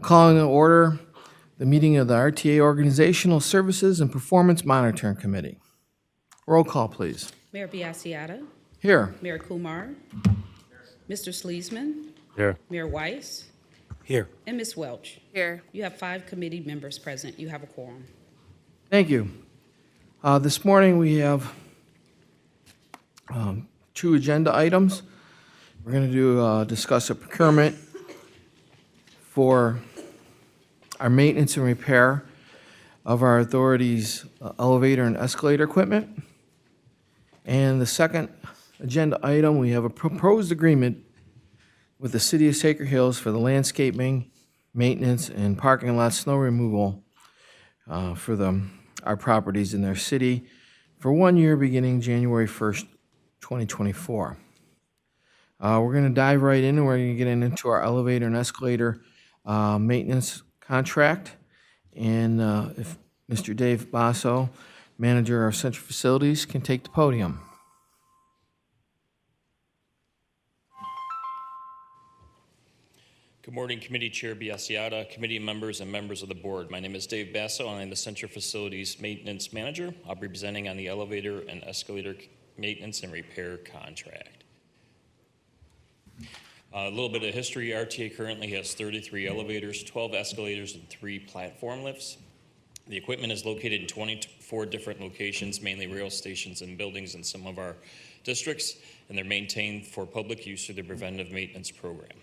Calling to order the meeting of the RTA Organizational Services and Performance Monitoring Committee. Roll call, please. Mayor Biassiata. Here. Mayor Kumar. Mr. Sleesman. Here. Mayor Weiss. Here. And Ms. Welch. Here. You have 5 committee members present. You have a quorum. Thank you. This morning we have 2 agenda items. We're going to discuss a procurement for our maintenance and repair of our authority's elevator and escalator equipment. And the second agenda item, we have a proposed agreement with the City of Sacred Hills for the landscaping, maintenance, and parking lot snow removal for our properties in their city for 1 year beginning January 1st, 2024. We're going to dive right in and we're going to get into our elevator and escalator maintenance contract. And if Mr. Dave Basso, manager of Central Facilities, can take the podium. Good morning, Committee Chair Biassiata, committee members, and members of the board. My name is Dave Basso, and I'm the Central Facilities Maintenance Manager. I'll be presenting on the elevator and escalator maintenance and repair contract. A little bit of history. RTA currently has 33 elevators, 12 escalators, and 3 platform lifts. The equipment is located in 24 different locations, mainly rail stations and buildings in some of our districts, and they're maintained for public use through the preventive maintenance program.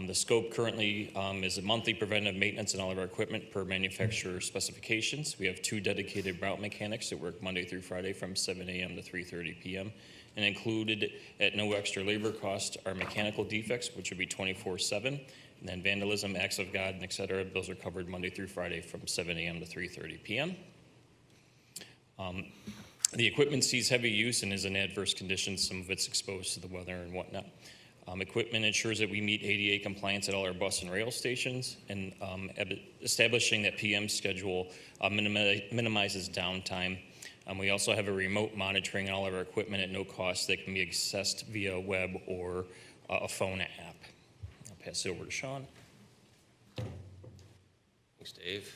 The scope currently is a monthly preventive maintenance on all of our equipment per manufacturer specifications. We have 2 dedicated route mechanics that work Monday through Friday from 7 a.m. to 3:30 p.m. And included at no extra labor cost are mechanical defects, which would be 24/7, and then vandalism, acts of God, and et cetera. Those are covered Monday through Friday from 7 a.m. to 3:30 p.m. The equipment sees heavy use and is in adverse conditions. Some of it's exposed to the weather and whatnot. Equipment ensures that we meet ADA compliance at all our bus and rail stations, and establishing that PM schedule minimizes downtime. We also have a remote monitoring on all of our equipment at no cost that can be accessed via web or a phone app. I'll pass it over to Sean. Thanks, Dave.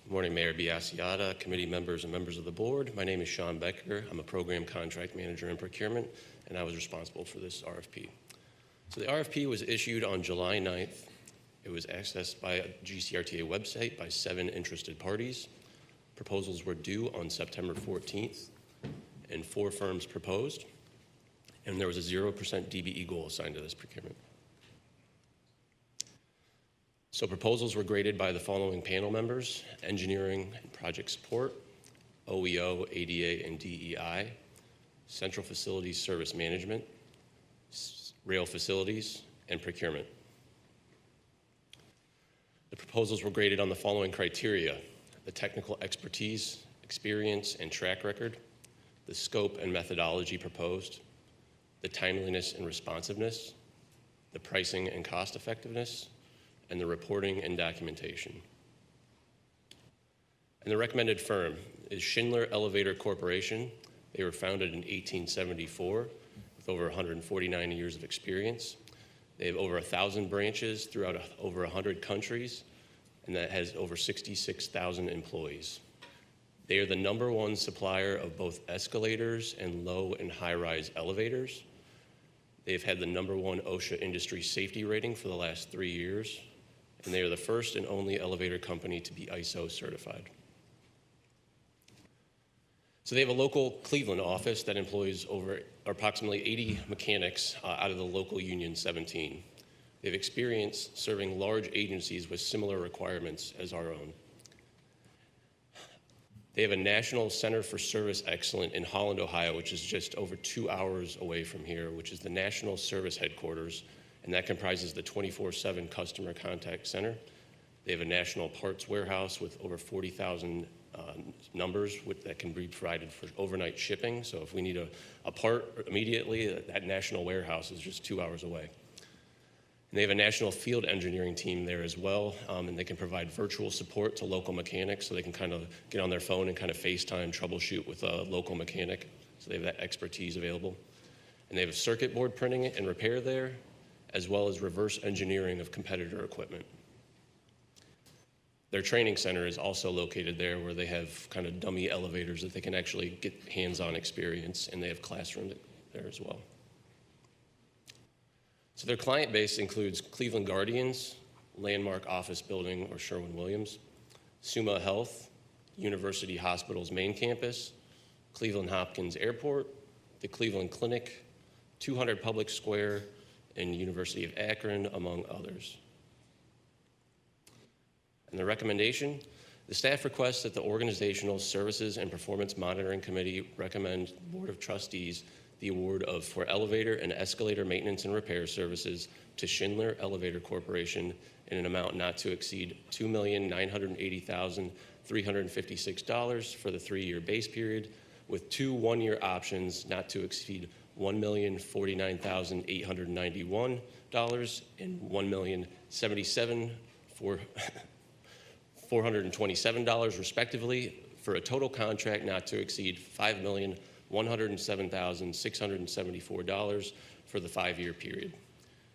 Good morning, Mayor Biassiata, committee members, and members of the board. My name is Sean Becker. I'm a program contract manager in procurement, and I was responsible for this RFP. So the RFP was issued on July 9th. It was accessed by a GCRTA website by 7 interested parties. Proposals were due on September 14th, and 4 firms proposed, and there was a 0% DBE goal assigned to this procurement. So proposals were graded by the following panel members: engineering and project support, OEO, ADA, and DEI, Central Facilities Service Management, Rail Facilities, and Procurement. The proposals were graded on the following criteria: the technical expertise, experience, and track record, the scope and methodology proposed, the timeliness and responsiveness, the pricing and cost effectiveness, and the reporting and documentation. And the recommended firm is Schindler Elevator Corporation. They were founded in 1874 with over 149 years of experience. They have over 1,000 branches throughout over 100 countries, and that has over 66,000 employees. They are the #1 supplier of both escalators and low and high-rise elevators. They've had the #1 OSHA industry safety rating for the last 3 years, and they are the first and only elevator company to be ISO certified. So they have a local Cleveland office that employs over approximately 80 mechanics out of the local Union 17. They have experience serving large agencies with similar requirements as our own. They have a National Center for Service Excellence in Holland, Ohio, which is just over 2 hours away from here, which is the national service headquarters, and that comprises the 24/7 customer contact center. They have a national parts warehouse with over 40,000 numbers that can be provided for overnight shipping. So if we need a part immediately, that national warehouse is just 2 hours away. And they have a national field engineering team there as well, and they can provide virtual support to local mechanics, so they can kind of get on their phone and kind of FaceTime troubleshoot with a local mechanic. So they have that expertise available. And they have circuit board printing and repair there, as well as reverse engineering of competitor equipment. Their training center is also located there, where they have kind of dummy elevators that they can actually get hands-on experience, and they have classrooms there as well. So their client base includes Cleveland Guardians, Landmark Office Building or Sherwin-Williams, Summa Health, University Hospital's main campus, Cleveland Hopkins Airport, the Cleveland Clinic, 200 Public Square, and University of Akron, among others. And the recommendation, the staff requests that the Organizational Services and Performance Monitoring Committee recommend Board of Trustees the award of for elevator and escalator maintenance and repair services to Schindler Elevator Corporation in an amount not to exceed $2,980,356 for the 3-year base period, with 2 one-year options not to exceed $1,049,891 and $1,077,427 respectively, for a total contract not to exceed $5,107,674 for the 5-year period.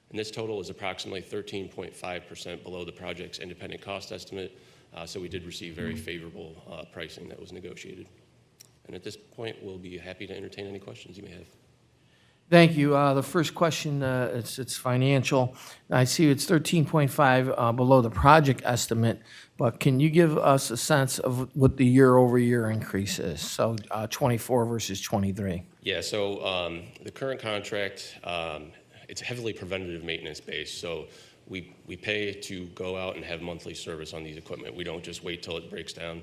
And this total is approximately 13.5% below the project's independent cost estimate, so we did receive very favorable pricing that was negotiated. And at this point, we'll be happy to entertain any questions you may have. Thank you. The first question, it's financial. I see it's 13.5 below the project estimate, but can you give us a sense of what the year-over-year increase is? So 24 versus 23. Yeah, so the current contract, it's heavily preventative maintenance based. So we pay to go out and have monthly service on these equipment. We don't just wait till it breaks down.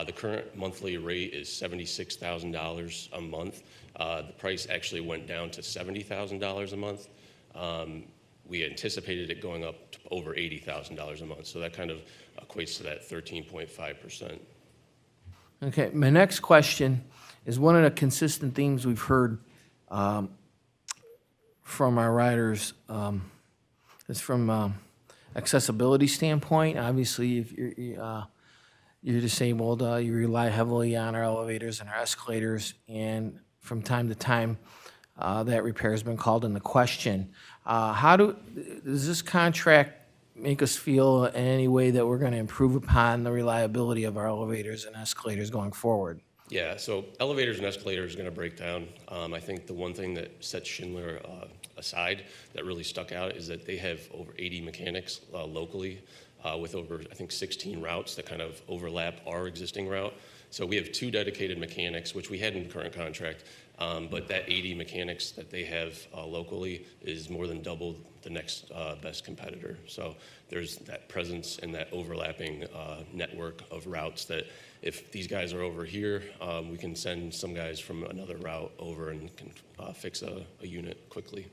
The current monthly rate is $76,000 a month. The price actually went down to $70,000 a month. We anticipated it going up to over $80,000 a month, so that kind of equates to that 13.5%. Okay, my next question is one of the consistent themes we've heard from our riders is from accessibility standpoint. Obviously, if you're disabled, you rely heavily on our elevators and our escalators, and from time to time, that repair has been called into question. Does this contract make us feel in any way that we're going to improve upon the reliability of our elevators and escalators going forward? Yeah, so elevators and escalators are going to break down. I think the one thing that sets Schindler aside that really stuck out is that they have over 80 mechanics locally with over, I think, 16 routes that kind of overlap our existing route. So we have 2 dedicated mechanics, which we had in the current contract, but that 80 mechanics that they have locally is more than double the next best competitor. So there's that presence and that overlapping network of routes that if these guys are over here, we can send some guys from another route over and can fix a unit quickly.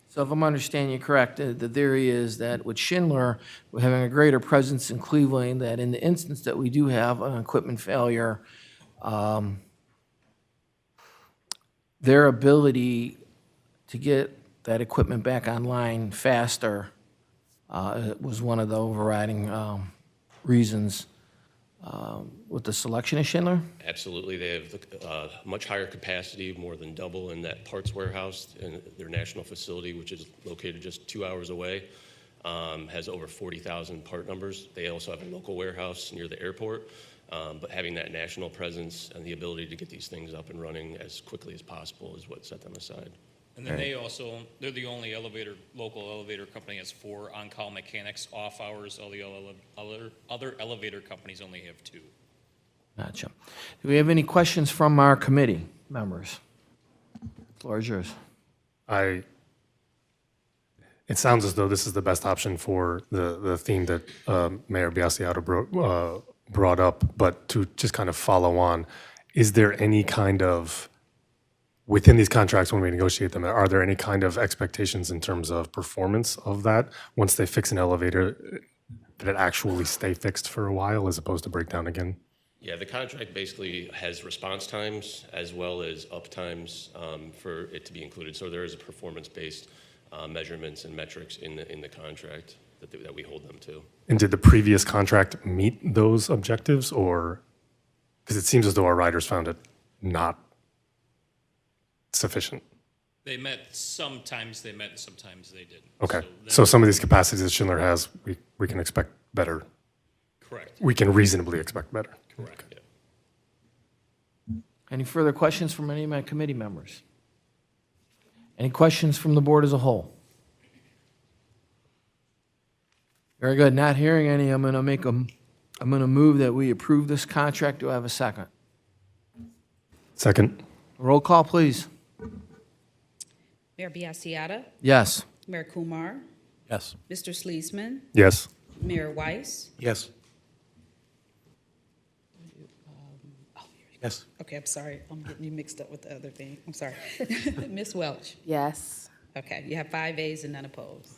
So if I'm understanding you correct, the theory is that with Schindler, we're having a greater presence in Cleveland, that in the instance that we do have an equipment failure, their ability to get that equipment back online faster was one of the overriding reasons with the selection of Schindler? Absolutely. They have much higher capacity, more than double in that parts warehouse in their national facility, which is located just 2 hours away, has over 40,000 part numbers. They also have a local warehouse near the airport, but having that national presence and the ability to get these things up and running as quickly as possible is what set them aside. And then they're the only local elevator company that has 4 on-call mechanics off hours. All the other elevator companies only have 2. Gotcha. Do we have any questions from our committee members? The floor is yours. It sounds as though this is the best option for the theme that Mayor Biassiata brought up, but to just kind of follow on, is there any kind of, within these contracts when we negotiate them, are there any kind of expectations in terms of performance of that? Once they fix an elevator, did it actually stay fixed for a while as opposed to break down again? Yeah, the contract basically has response times as well as up times for it to be included. So there is a performance-based measurements and metrics in the contract that we hold them to. And did the previous contract meet those objectives, or because it seems as though our riders found it not sufficient? They met, sometimes they met, and sometimes they didn't. Okay, that- so some of these capacities that Schindler has, we can expect better, Correct, we can reasonably expect better. correct. Any further questions from any of my committee members? Any questions from the board as a whole? Very good. Not hearing any, I'm going to move that we approve this contract. Do I have a second? Second? Roll call, please. Mayor Biassiata. Yes. Mayor Kumar. Yes. Mr. Sleesman. Yes. Mayor Weiss. Yes. Yes. Okay, I'm sorry. I'm getting you mixed up with the other thing. I'm sorry. Ms. Welch. Yes. Okay, you have 5 ayes and none opposed.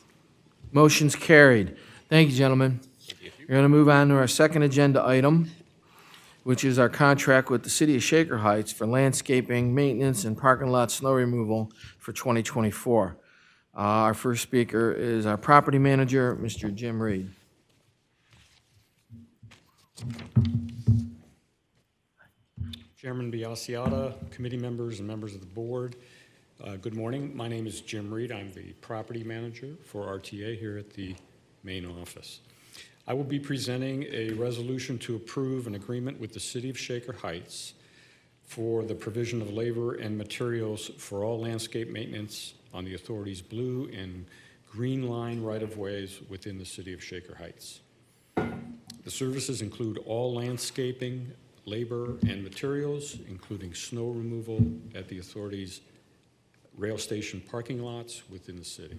Motion's carried. Thank you, gentlemen. We're going to move on to our second agenda item, which is our contract with the City of Shaker Heights for landscaping, maintenance, and parking lot snow removal for 2024. Our first speaker is our property manager, Mr. Jim Reed. Chairman Biassiata, committee members, and members of the board, good morning. My name is Jim Reed. I'm the property manager for RTA here at the main office. I will be presenting a resolution to approve an agreement with the City of Shaker Heights for the provision of labor and materials for all landscape maintenance on the authority's blue and green line right-of-ways within the City of Shaker Heights. The services include all landscaping, labor, and materials, including snow removal at the authority's rail station parking lots within the city.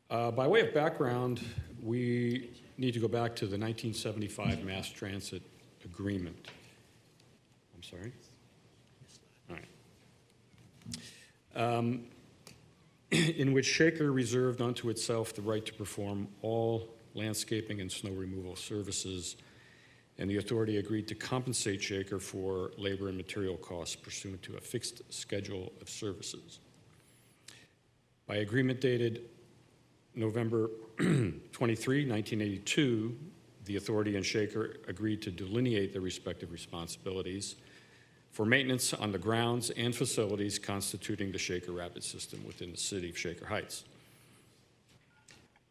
By way of background, we need to go back to the 1975 Mass Transit Agreement. I'm sorry? All right. In which Shaker reserved unto itself the right to perform all landscaping and snow removal services, and the authority agreed to compensate Shaker for labor and material costs pursuant to a fixed schedule of services. By agreement dated November 23, 1982, the authority and Shaker agreed to delineate their respective responsibilities for maintenance on the grounds and facilities constituting the Shaker Rapid System within the city of Shaker Heights.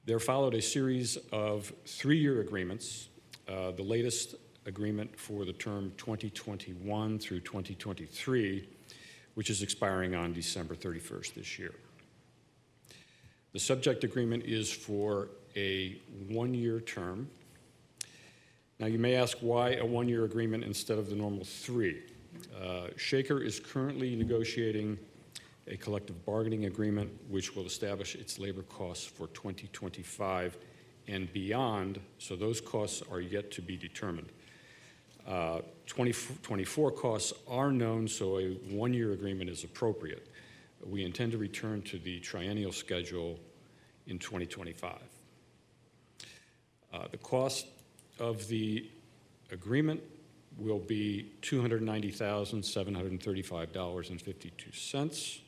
There followed a series of 3-year agreements, the latest agreement for the term 2021 through 2023, which is expiring on December 31st this year. The subject agreement is for a 1-year term. Now, you may ask why a 1-year agreement instead of the normal 3. Shaker is currently negotiating a collective bargaining agreement which will establish its labor costs for 2025 and beyond, so those costs are yet to be determined. 2024 costs are known, so a 1-year agreement is appropriate. We intend to return to the triennial schedule in 2025. The cost of the agreement will be $290,735.52,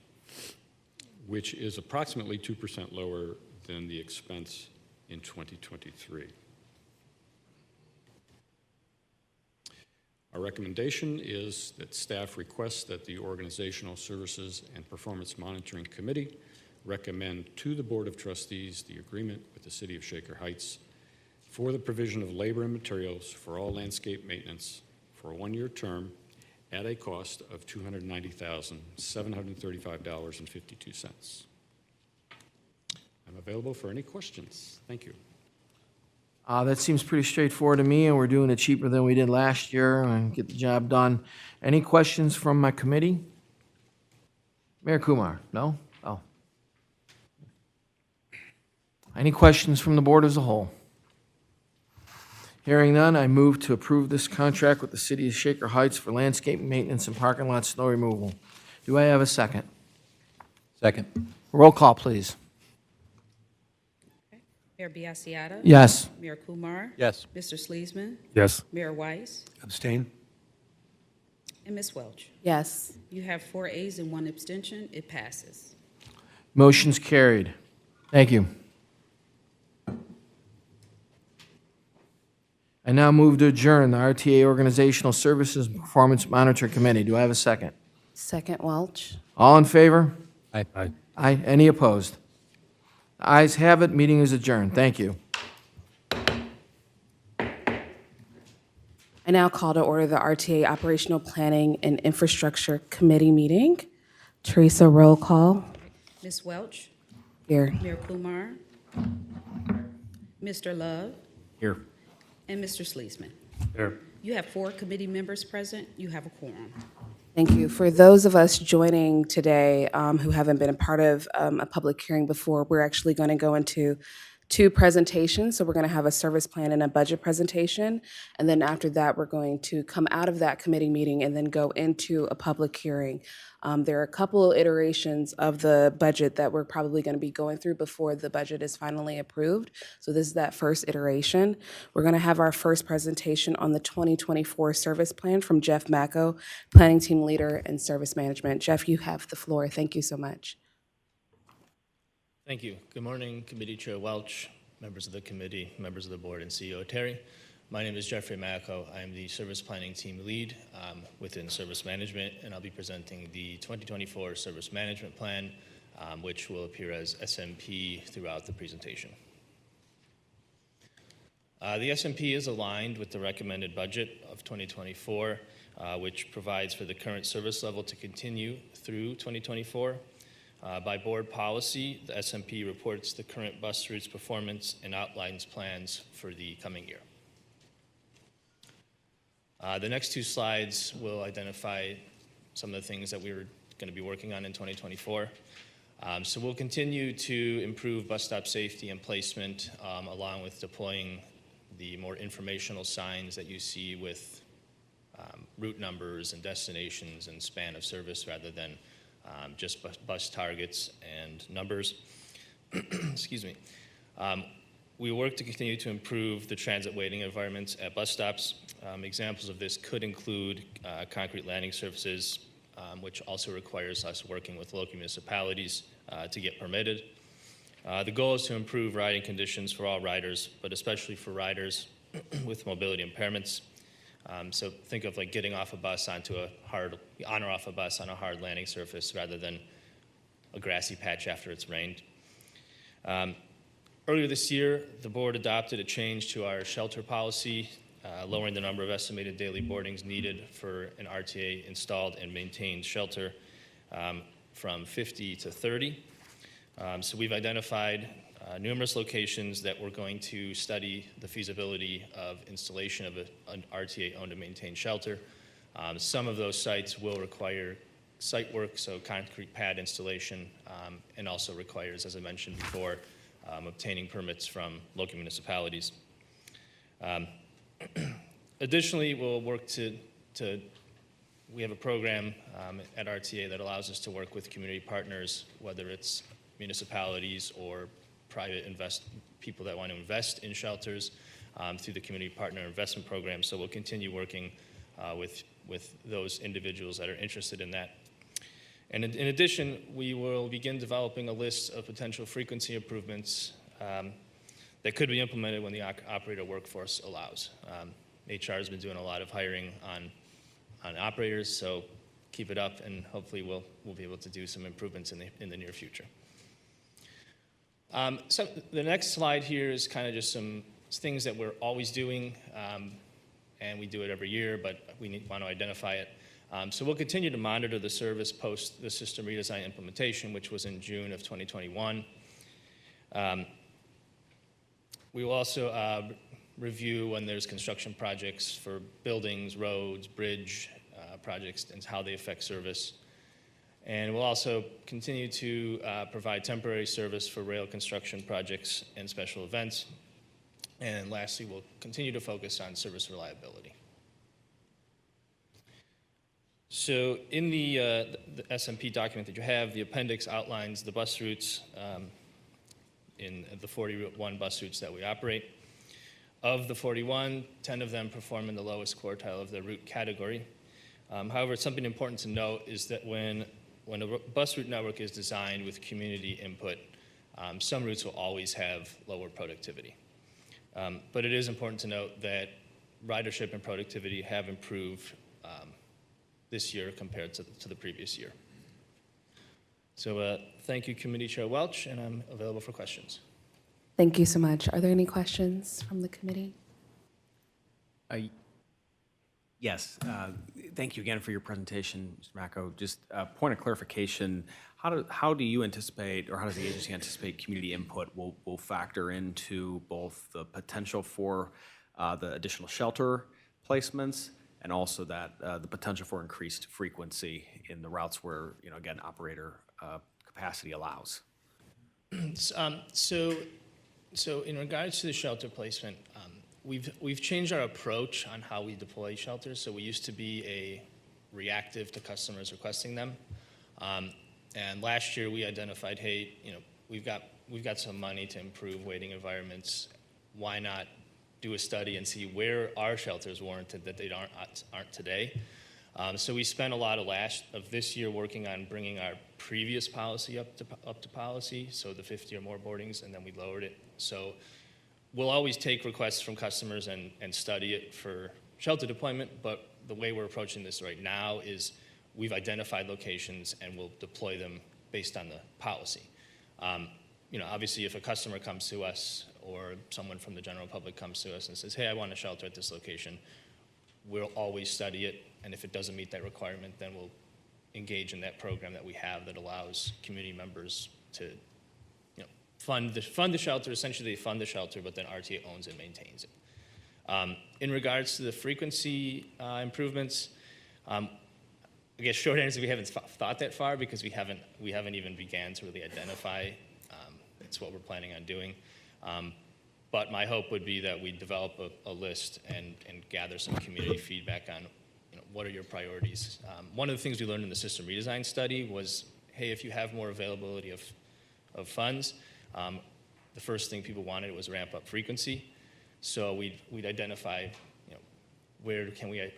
which is approximately 2% lower than the expense in 2023. Our recommendation is that staff requests that the Organizational Services and Performance Monitoring Committee recommend to the Board of Trustees the agreement with the City of Shaker Heights for the provision of labor and materials for all landscape maintenance for a 1-year term at a cost of $290,735.52. I'm available for any questions. Thank you. That seems pretty straightforward to me, and we're doing it cheaper than we did last year and get the job done. Any questions from my committee? Mayor Kumar? No? Oh. Any questions from the board as a whole? Hearing none, I move to approve this contract with the City of Shaker Heights for landscape maintenance and parking lot snow removal. Do I have a second? Second. Roll call, please. Mayor Biassiata. Yes. Mayor Kumar. Yes. Mr. Sleesman. Yes. Mayor Weiss. Abstain? And Ms. Welch. Yes. You have 4 ayes and 1 abstention. It passes. Motion's carried. Thank you. I now move to adjourn the RTA Organizational Services and Performance Monitoring Committee. Do I have a second? Second Welch. All in favor? Aye. Aye. Any opposed? Ayes have it, meeting is adjourned. Thank you. I now call to order the RTA Operational Planning and Infrastructure Committee meeting. Teresa, roll call. Ms. Welch, Here. Mayor Kumar, Mr. Love, Here. and Mr. Sleesman. Here. You have 4 committee members present. You have a quorum. Thank you. For those of us joining today who haven't been a part of a public hearing before, we're actually going to go into 2 presentations. So we're going to have a service plan and a budget presentation. And then after that, we're going to come out of that committee meeting and then go into a public hearing. There are a couple iterations of the budget that we're probably going to be going through before the budget is finally approved. So this is that first iteration. We're going to have our first presentation on the 2024 service plan from Jeff Macco, Planning Team Leader and Service Management. Jeff, you have the floor. Thank you so much. Thank you. Good morning, Committee Chair Welch, members of the committee, members of the board, and CEO Terry. My name is Jeffrey Macco. I am the Service Planning Team Lead within Service Management, and I'll be presenting the 2024 Service Management Plan, which will appear as SMP throughout the presentation. The SMP is aligned with the recommended budget of 2024, which provides for the current service level to continue through 2024. By board policy, the SMP reports the current bus routes performance and outlines plans for the coming year. The next 2 slides will identify some of the things that we're going to be working on in 2024. So we'll continue to improve bus stop safety and placement, along with deploying the more informational signs that you see with route numbers and destinations and span of service rather than just bus targets and numbers. Excuse me. We work to continue to improve the transit waiting environments at bus stops. Examples of this could include concrete landing surfaces, which also requires us working with local municipalities to get permitted. The goal is to improve riding conditions for all riders, but especially for riders with mobility impairments. So think of like getting off a bus on or off a bus on a hard landing surface rather than a grassy patch after it's rained. Earlier this year, the board adopted a change to our shelter policy, lowering the number of estimated daily boardings needed for an RTA installed and maintained shelter from 50 to 30. So we've identified numerous locations that we're going to study the feasibility of installation of an RTA owned and maintained shelter. Some of those sites will require site work, so concrete pad installation, and also requires, as I mentioned before, obtaining permits from local municipalities. Additionally, we'll work we have a program at RTA that allows us to work with community partners, whether it's municipalities or private people that want to invest in shelters through the Community Partner Investment Program. So we'll continue working with those individuals that are interested in that. And in addition, we will begin developing a list of potential frequency improvements that could be implemented when the operator workforce allows. HR has been doing a lot of hiring on operators, so keep it up, and hopefully we'll be able to do some improvements in the near future. So the next slide here is kind of just some things that we're always doing, and we do it every year, but we want to identify it. So we'll continue to monitor the service post the system redesign implementation, which was in June of 2021. We will also review when there's construction projects for buildings, roads, bridge projects, and how they affect service. And we'll also continue to provide temporary service for rail construction projects and special events. And lastly, we'll continue to focus on service reliability. So in the SMP document that you have, the appendix outlines the bus routes in the 41 bus routes that we operate. Of the 41, 10 of them perform in the lowest quartile of their route category. However, something important to note is that when a bus route network is designed with community input, some routes will always have lower productivity. But it is important to note that ridership and productivity have improved this year compared to the previous year. So thank you, Committee Chair Welch, and I'm available for questions. Thank you so much. Are there any questions from the committee? Yes. Thank you again for your presentation, Mr. Macco. Just a point of clarification, how do you anticipate, or how does the agency anticipate community input will factor into both the potential for the additional shelter placements and also that the potential for increased frequency in the routes where, again, operator capacity allows? So in regards to the shelter placement, we've changed our approach on how we deploy shelters. So we used to be a reactive to customers requesting them. And last year we identified, hey, we've got some money to improve waiting environments. Why not do a study and see where our shelters warranted that they aren't today? So we spent a lot of this year working on bringing our previous policy up to policy, so the 50 or more boardings, and then we lowered it. So we'll always take requests from customers and study it for shelter deployment, but the way we're approaching this right now is we've identified locations and we'll deploy them based on the policy. Obviously, if a customer comes to us or someone from the general public comes to us and says, hey, I want a shelter at this location, we'll always study it, and if it doesn't meet that requirement, then we'll engage in that program that we have that allows community members to fund the shelter. Essentially, they fund the shelter, but then RTA owns and maintains it. In regards to the frequency improvements, I guess short answer, we haven't thought that far because we haven't even began to really identify. It's what we're planning on doing. But my hope would be that we develop a list and gather some community feedback on what are your priorities. One of the things we learned in the system redesign study was, hey, if you have more availability of funds, the first thing people wanted was ramp up frequency. So we'd identify, where can we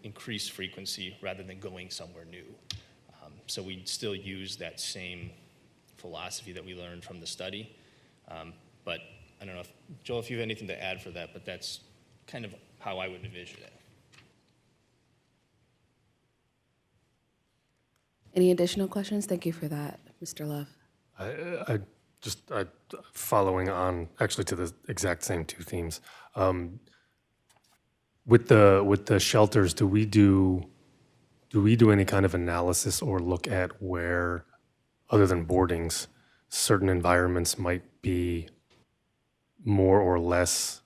increase frequency rather than going somewhere new. So we'd still use that same philosophy that we learned from the study. But I don't know, Joel, if you have anything to add for that, but that's kind of how I would envision it. Any additional questions? Thank you for that, Mr. Love. I following on actually to the exact same two themes. With the shelters, do we do any kind of analysis or look at where, other than boardings, certain environments might be more or less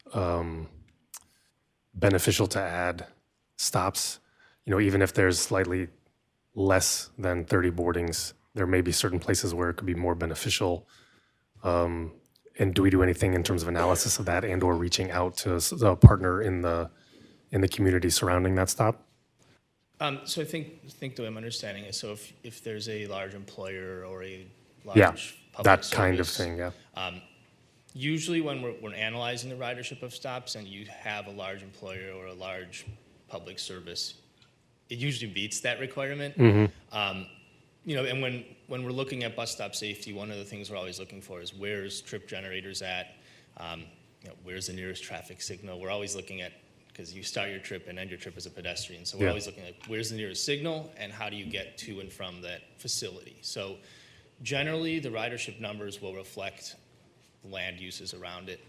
beneficial to add stops? Even if there's slightly less than 30 boardings, there may be certain places where it could be more beneficial. And do we do anything in terms of analysis of that and or reaching out to a partner in the community surrounding that stop? So I think the way I'm understanding it, so if there's a large employer or a Yeah, large public that kind of service, thing, yeah. Usually when we're analyzing the ridership of stops and you have a large employer or a large public service, it usually beats that requirement. And when we're looking at bus stop safety, one of the things we're always looking for is where's trip generators at, where's the nearest traffic signal. We're always looking at, because you start your trip and end your trip as a pedestrian, so we're always looking at where's the nearest signal and how do you get to and from that facility. So generally, the ridership numbers will reflect the land uses around it.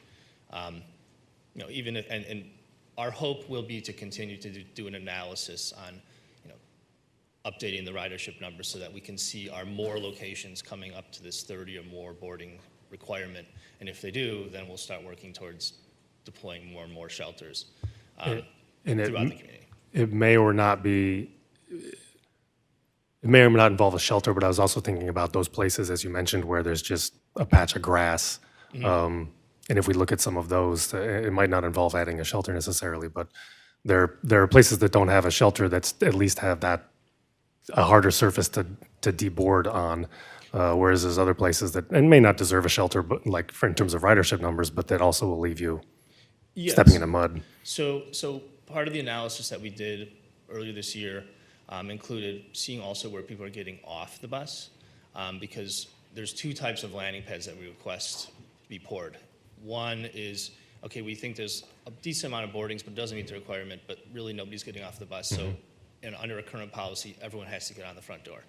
And our hope will be to continue to do an analysis on updating the ridership numbers so that we can see are more locations coming up to this 30 or more boarding requirement. And if they do, then we'll start working towards deploying more and more shelters throughout the community. It may or not be, it may or may not involve a shelter, but I was also thinking about those places, as you mentioned, where there's just a patch of grass. And if we look at some of those, it might not involve adding a shelter necessarily, but there are places that don't have a shelter that's at least have a harder surface to deboard on, whereas there's other places that, and may not deserve a shelter, but in terms of ridership numbers, but that also will leave you stepping in the mud. So part of the analysis that we did earlier this year included seeing also where people are getting off the bus, because there's two types of landing pads that we request to be poured. One is, okay, we think there's a decent amount of boardings, but it doesn't meet the requirement, but really nobody's getting off the bus. So and under a current policy, everyone has to get on the front door.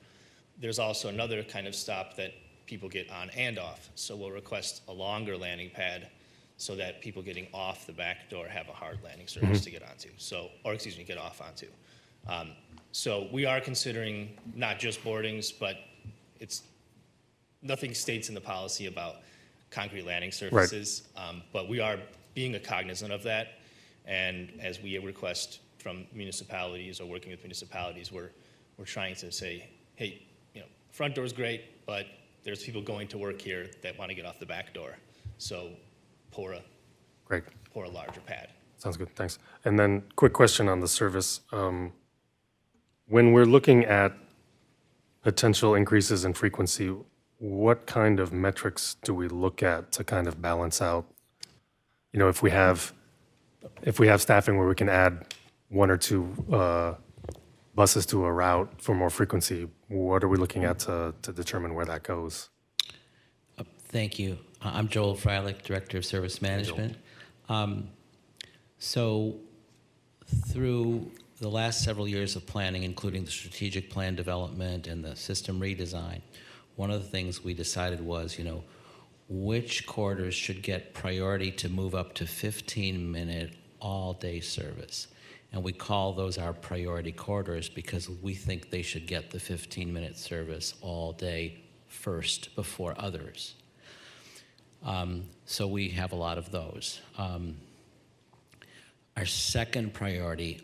There's also another kind of stop that people get on and off. So we'll request a longer landing pad so that people getting off the back door have a hard landing surface to get onto. So, or excuse me, get off onto. So we are considering not just boardings, but nothing states in the policy about concrete landing surfaces. But we are being cognizant of that. And as we request from municipalities or working with municipalities, we're trying to say, hey, front door is great, but there's people going to work here that want to get off the back door. So pour a larger pad. Sounds good, thanks. And then quick question on the service. When we're looking at potential increases in frequency, what kind of metrics do we look at to kind of balance out? If we have staffing where we can add 1 or 2 buses to a route for more frequency, what are we looking at to determine where that goes? Thank you. I'm Joel Freilich, Director of Service Management. So through the last several years of planning, including the strategic plan development and the system redesign, one of the things we decided was, which corridors should get priority to move up to 15-minute all-day service. And we call those our priority corridors because we think they should get the 15-minute service all day first before others. So we have a lot of those. Our second priority,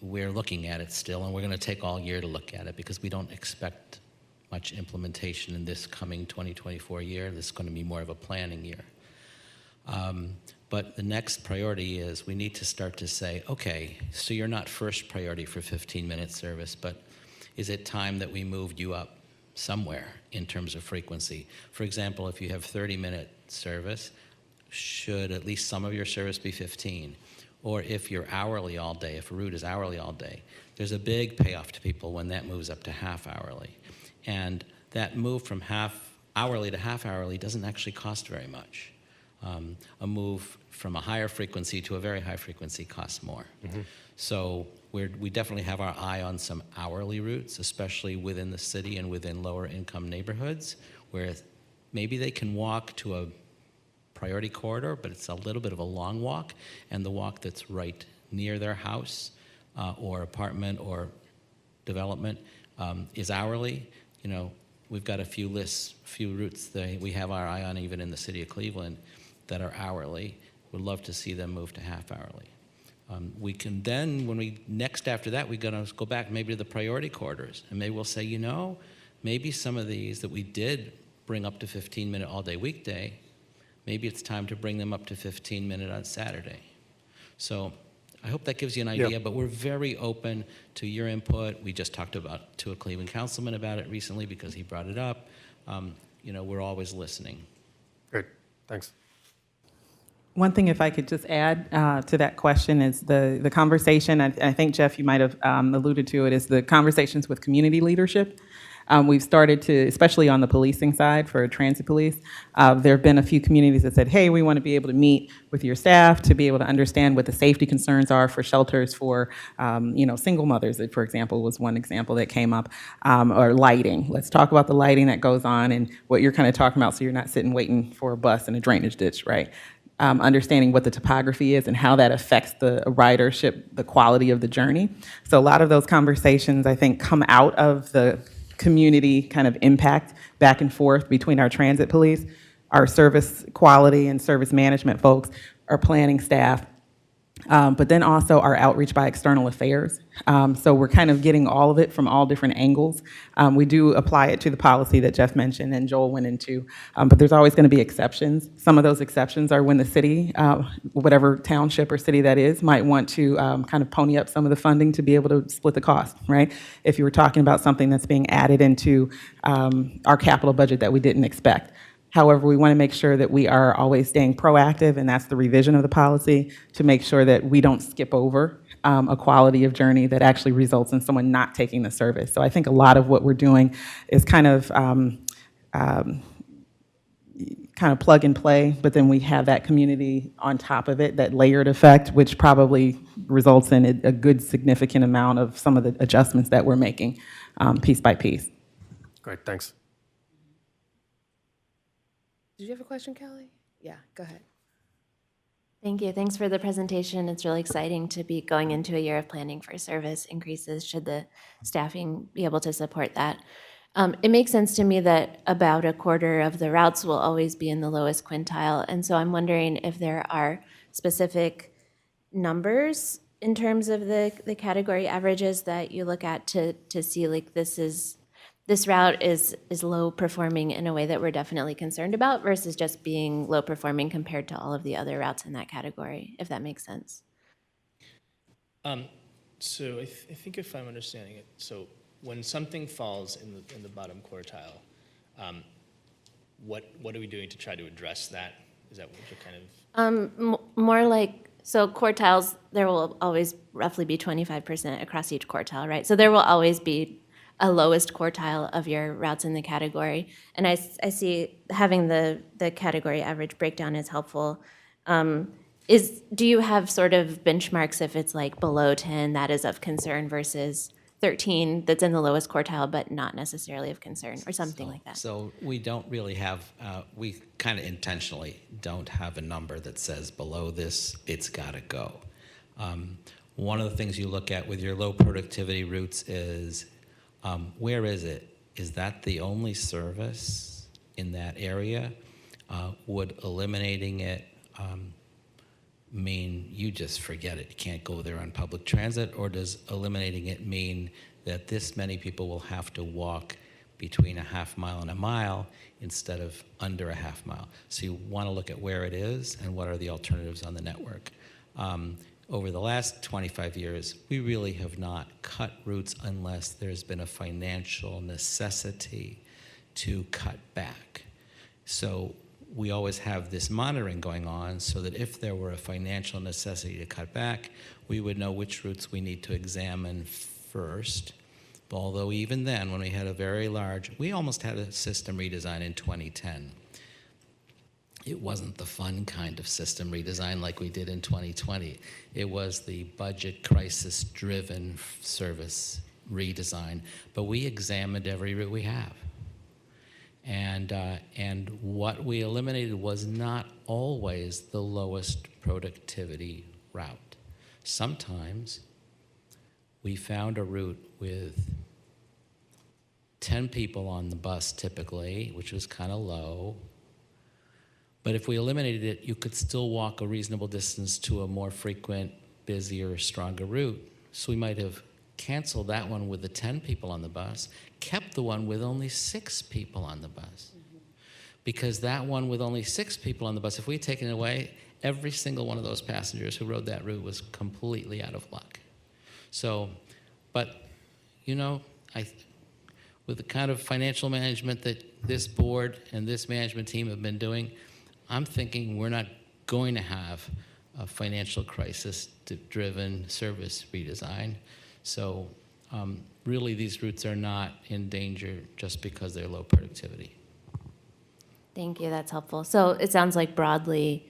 we're looking at it still, and we're going to take all year to look at it because we don't expect much implementation in this coming 2024 year. This is going to be more of a planning year. But the next priority is we need to start to say, okay, so you're not first priority for 15-minute service, but is it time that we moved you up somewhere in terms of frequency? For example, if you have 30-minute service, should at least some of your service be 15? Or if you're hourly all day, if a route is hourly all day, there's a big payoff to people when that moves up to half hourly. And that move from half hourly to half hourly doesn't actually cost very much. A move from a higher frequency to a very high frequency costs more. So we definitely have our eye on some hourly routes, especially within the city and within lower income neighborhoods, where maybe they can walk to a priority corridor, but it's a little bit of a long walk, and the walk that's right near their house or apartment or development is hourly. We've got a few routes that we have our eye on even in the city of Cleveland that are hourly. We'd love to see them move to half hourly. We can then, after that, we're going to go back maybe to the priority corridors, and maybe we'll say, maybe some of these that we did bring up to 15-minute all-day weekday, maybe it's time to bring them up to 15-minute on Saturday. So I hope that gives you an idea, but we're very open to your input. We just talked to a Cleveland councilman about it recently because he brought it up. We're always listening. Great, thanks. One thing, if I could just add to that question, is the conversation, I think, Jeff, you might have alluded to it, is the conversations with community leadership. We've started to, especially on the policing side for transit police, there have been a few communities that said, hey, we want to be able to meet with your staff to be able to understand what the safety concerns are for shelters for, single mothers, for example, was one example that came up, or lighting. Let's talk about the lighting that goes on and what you're kind of talking about so you're not sitting waiting for a bus in a drainage ditch, right? Understanding what the topography is and how that affects the ridership, the quality of the journey. So a lot of those conversations, I think, come out of the community kind of impact back and forth between our transit police, our service quality and service management folks, our planning staff, but then also our outreach by external affairs. So we're kind of getting all of it from all different angles. We do apply it to the policy that Jeff mentioned and Joel went into, but there's always going to be exceptions. Some of those exceptions are when the city, whatever township or city that is, might want to kind of pony up some of the funding to be able to split the cost, right? If you were talking about something that's being added into our capital budget that we didn't expect. However, we want to make sure that we are always staying proactive, and that's the revision of the policy, to make sure that we don't skip over a quality of journey that actually results in someone not taking the service. So I think a lot of what we're doing is kind of plug and play, but then we have that community on top of it, that layered effect, which probably results in a good significant amount of some of the adjustments that we're making piece by piece. Great, thanks. Did you have a question, Kelly? Yeah, go ahead. Thank you. Thanks for the presentation. It's really exciting to be going into a year of planning for service increases should the staffing be able to support that. It makes sense to me that about a quarter of the routes will always be in the lowest quintile. And so I'm wondering if there are specific numbers in terms of the category averages that you look at to see like this route is low performing in a way that we're definitely concerned about versus just being low performing compared to all of the other routes in that category, if that makes sense. So I think if I'm understanding it, so when something falls in the bottom quartile, what are we doing to try to address that? Is that what you're kind of? More like, so quartiles, there will always roughly be 25% across each quartile, right? So there will always be a lowest quartile of your routes in the category. And I see having the category average breakdown is helpful. Do you have sort of benchmarks if it's like below 10, that is of concern versus 13 that's in the lowest quartile but not necessarily of concern or something like that? So we don't really have, we kind of intentionally don't have a number that says below this, it's got to go. One of the things you look at with your low productivity routes is where is it? Is that the only service in that area? Would eliminating it mean you just forget it, you can't go there on public transit? Or does eliminating it mean that this many people will have to walk between a half mile and a mile instead of under a half mile? So you want to look at where it is and what are the alternatives on the network. Over the last 25 years, we really have not cut routes unless there's been a financial necessity to cut back. So we always have this monitoring going on so that if there were a financial necessity to cut back, we would know which routes we need to examine first. Although even then, when we had a very large, we almost had a system redesign in 2010. It wasn't the fun kind of system redesign like we did in 2020. It was the budget crisis-driven service redesign. But we examined every route we have. And what we eliminated was not always the lowest productivity route. Sometimes we found a route with 10 people on the bus typically, which was kind of low. But if we eliminated it, you could still walk a reasonable distance to a more frequent, busier, stronger route. So we might have canceled that one with the 10 people on the bus, kept the one with only 6 people on the bus. Because that one with only 6 people on the bus, if we had taken it away, every single one of those passengers who rode that route was completely out of luck. So, but, you know, with the kind of financial management that this board and this management team have been doing, I'm thinking we're not going to have a financial crisis-driven service redesign. So really these routes are not in danger just because they're low productivity. Thank you, that's helpful. So it sounds like broadly,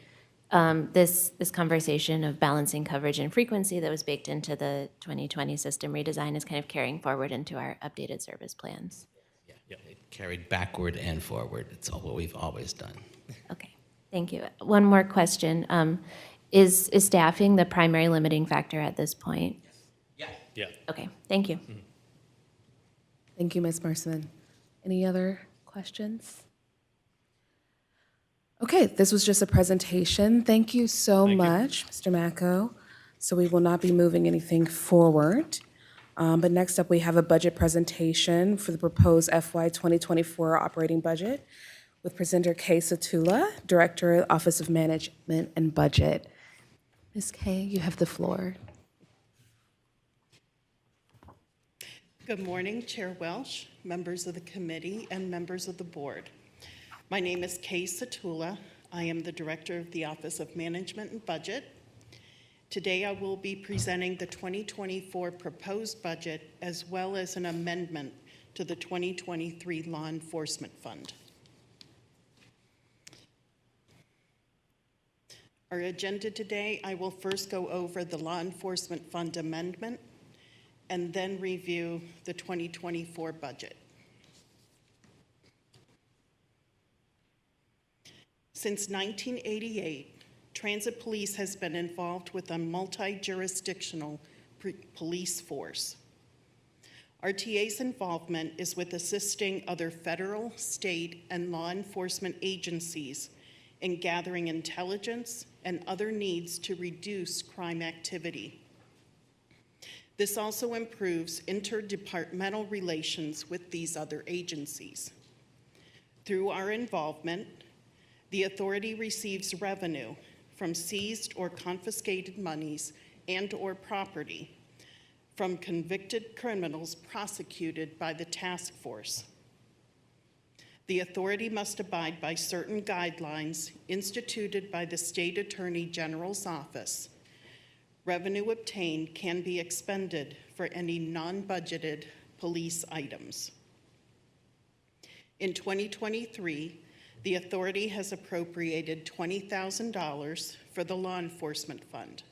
this conversation of balancing coverage and frequency that was baked into the 2020 system redesign is kind of carrying forward into our updated service plans. Yeah, it carried backward and forward. It's all what we've always done. Okay, thank you. One more question. Is staffing the primary limiting factor at this point? Yeah. Okay, thank you. Thank you, Ms. Marsman. Any other questions? Okay, this was just a presentation. Thank you so much, Mr. Macco. So we will not be moving anything forward. But next up, we have a budget presentation for the proposed FY 2024 operating budget with presenter Kay Satula, Director, Office of Management and Budget. Ms. Kay, you have the floor. Good morning, Chair Welsh, members of the committee, and members of the board. My name is Kay Satula. I am the Director of the Office of Management and Budget. Today I will be presenting the 2024 proposed budget as well as an amendment to the 2023 Law Enforcement Fund. Our agenda today, I will first go over the Law Enforcement Fund Amendment and then review the 2024 budget. Since 1988, Transit Police has been involved with a multi-jurisdictional police force. RTA's involvement is with assisting other federal, state, and law enforcement agencies in gathering intelligence and other needs to reduce crime activity. This also improves interdepartmental relations with these other agencies. Through our involvement, the authority receives revenue from seized or confiscated monies and/or property from convicted criminals prosecuted by the task force. The authority must abide by certain guidelines instituted by the State Attorney General's office. Revenue obtained can be expended for any non-budgeted police items. In 2023, the authority has appropriated $20,000 for the Law Enforcement Fund.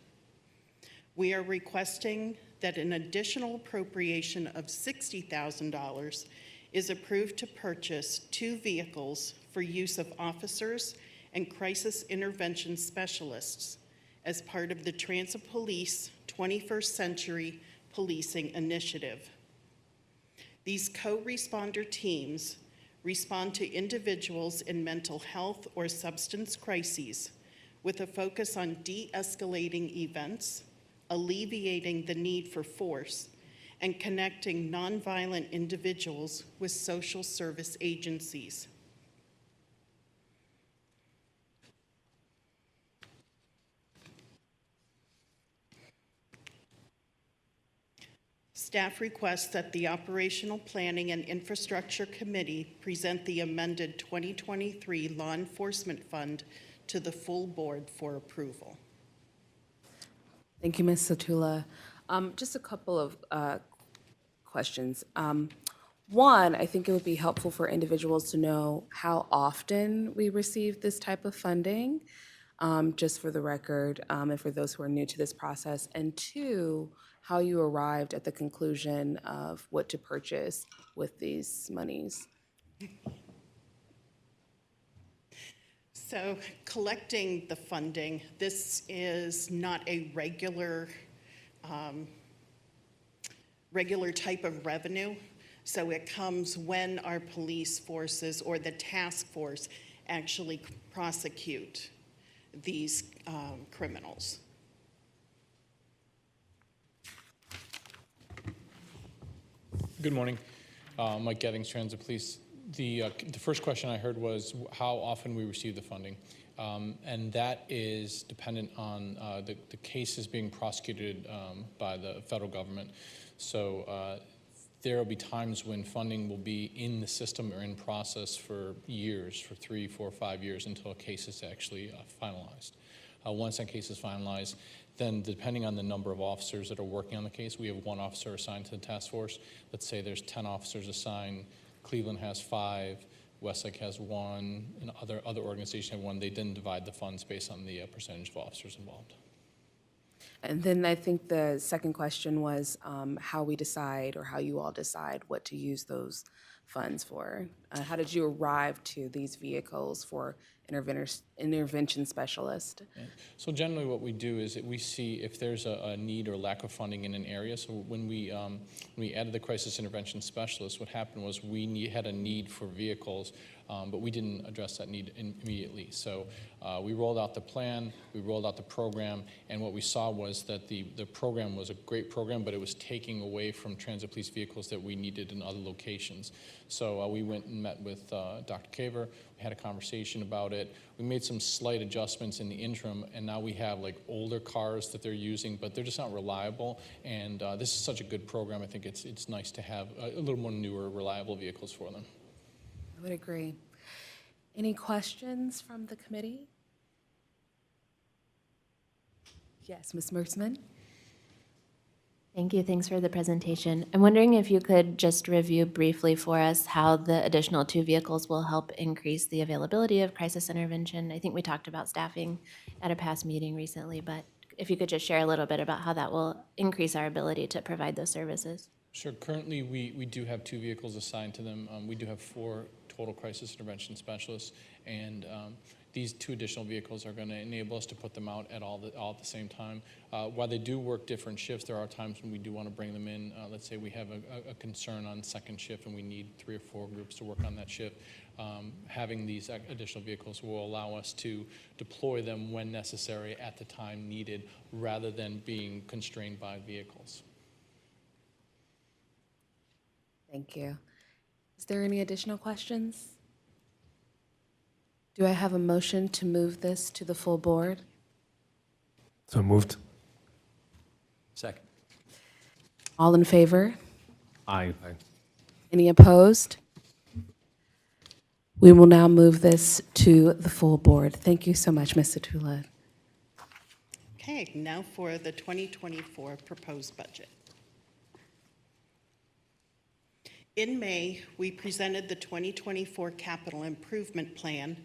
We are requesting that an additional appropriation of $60,000 is approved to purchase 2 vehicles for use of officers and crisis intervention specialists as part of the Transit Police 21st Century Policing Initiative. These co-responder teams respond to individuals in mental health or substance crises with a focus on de-escalating events, alleviating the need for force, and connecting nonviolent individuals with social service agencies. Staff requests that the Operational Planning and Infrastructure Committee present the amended 2023 Law Enforcement Fund to the full board for approval. Thank you, Ms. Satula. Just a couple of questions. One, I think it would be helpful for individuals to know how often we receive this type of funding, just for the record, and for those who are new to this process. And two, how you arrived at the conclusion of what to purchase with these monies. So collecting the funding, this is not a regular type of revenue. So it comes when our police forces or the task force actually prosecute these criminals. Good morning. Mike Gettings, Transit Police. The first question I heard was how often we receive the funding. And that is dependent on the cases being prosecuted by the federal government. So there will be times when funding will be in the system or in process for years, for 3, 4, 5 years until a case is actually finalized. Once that case is finalized, then depending on the number of officers that are working on the case, we have 1 officer assigned to the task force. Let's say there's 10 officers assigned, Cleveland has 5, Westlake has 1, and other organizations have 1. They then divide the funds based on the percentage of officers involved. And then I think the second question was how we decide, or how you all decide what to use those funds for. How did you arrive to these vehicles for intervention specialist? Yeah. So generally what we do is that we see if there's a need or lack of funding in an area. So when we added the crisis intervention specialist, what happened was we had a need for vehicles, but we didn't address that need immediately. So we rolled out the plan, we rolled out the program, and what we saw was that the program was a great program, but it was taking away from transit police vehicles that we needed in other locations. So we went and met with Dr. Kaver. We had a conversation about it. We made some slight adjustments in the interim, and now we have like older cars that they're using, but they're just not reliable. And this is such a good program. I think it's nice to have a little more newer, reliable vehicles for them. I would agree. Any questions from the committee? Yes, Ms. Mertzman? Thank you. Thanks for the presentation. I'm wondering if you could just review briefly for us how the additional 2 vehicles will help increase the availability of crisis intervention. I think we talked about staffing at a past meeting recently, but if you could just share a little bit about how that will increase our ability to provide those services. Sure. Currently, we do have 2 vehicles assigned to them. We do have 4 total crisis intervention specialists, and these 2 additional vehicles are going to enable us to put them out at all at the same time. While they do work different shifts, there are times when we do want to bring them in. Let's say we have a concern on second shift and we need 3 or 4 groups to work on that shift. Having these additional vehicles will allow us to deploy them when necessary at the time needed, rather than being constrained by vehicles. Thank you. Is there any additional questions? Do I have a motion to move this to the full board? So moved. Second. All in favor? Aye. Any opposed? We will now move this to the full board. Thank you so much, Ms. Satula. Okay, now for the 2024 proposed budget. In May, we presented the 2024 Capital Improvement Plan,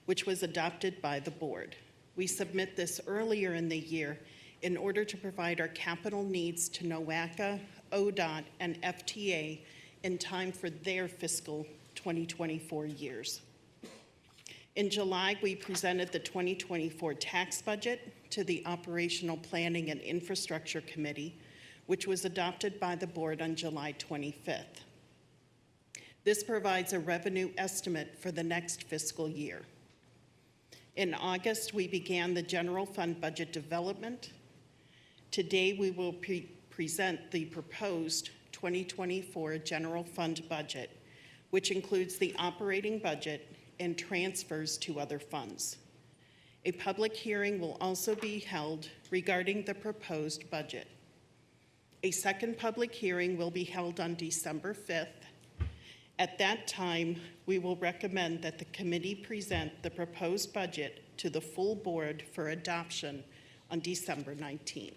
which was adopted by the board. We submit this earlier in the year in order to provide our capital needs to NOACA, ODOT, and FTA in time for their fiscal 2024 years. In July, we presented the 2024 tax budget to the Operational Planning and Infrastructure Committee, which was adopted by the board on July 25th. This provides a revenue estimate for the next fiscal year. In August, we began the general fund budget development. Today, we will present the proposed 2024 general fund budget, which includes the operating budget and transfers to other funds. A public hearing will also be held regarding the proposed budget. A second public hearing will be held on December 5th. At that time, we will recommend that the committee present the proposed budget to the full board for adoption on December 19th.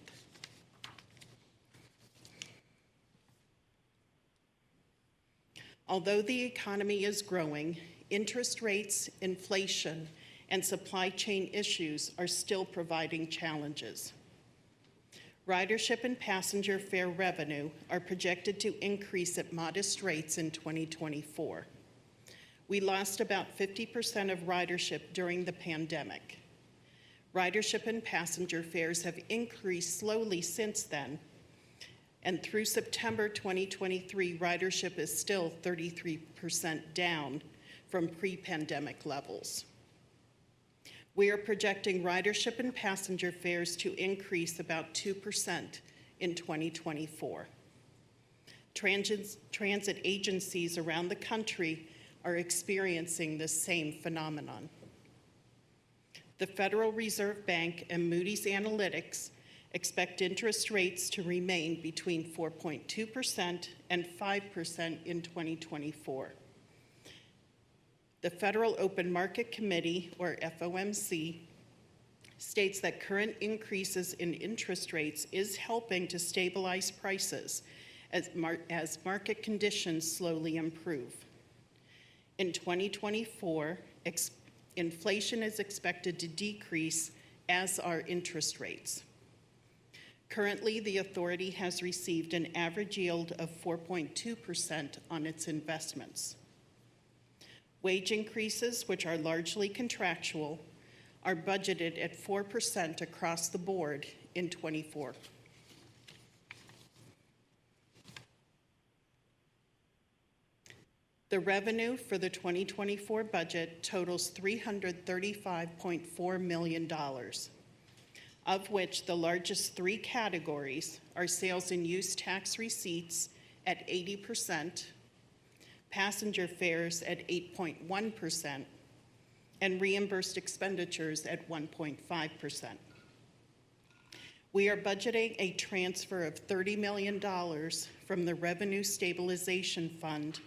Although the economy is growing, interest rates, inflation, and supply chain issues are still providing challenges. Ridership and passenger fare revenue are projected to increase at modest rates in 2024. We lost about 50% of ridership during the pandemic. Ridership and passenger fares have increased slowly since then, and through September 2023, ridership is still 33% down from pre-pandemic levels. We are projecting ridership and passenger fares to increase about 2% in 2024. Transit agencies around the country are experiencing the same phenomenon. The Federal Reserve Bank and Moody's Analytics expect interest rates to remain between 4.2% and 5% in 2024. The Federal Open Market Committee, or FOMC, states that current increases in interest rates is helping to stabilize prices as market conditions slowly improve. In 2024, inflation is expected to decrease, as are interest rates. Currently, the authority has received an average yield of 4.2% on its investments. Wage increases, which are largely contractual, are budgeted at 4% across the board in 24. The revenue for the 2024 budget totals $335.4 million, of which the largest 3 categories are sales and use tax receipts at 80%, passenger fares at 8.1%, and reimbursed expenditures at 1.5%. We are budgeting a transfer of $30 million from the Revenue Stabilization Fund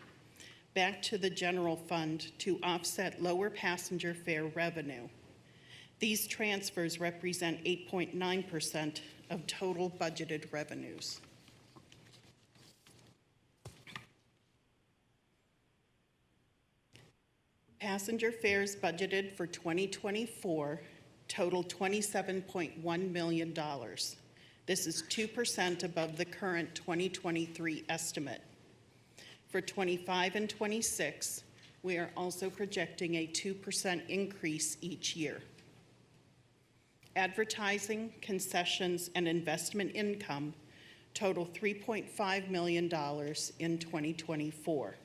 back to the general fund to offset lower passenger fare revenue. These transfers represent 8.9% of total budgeted revenues. Passenger fares budgeted for 2024 total $27.1 million. This is 2% above the current 2023 estimate. For 25 and 26, we are also projecting a 2% increase each year. Advertising, concessions, and investment income total $3.5 million in 2024.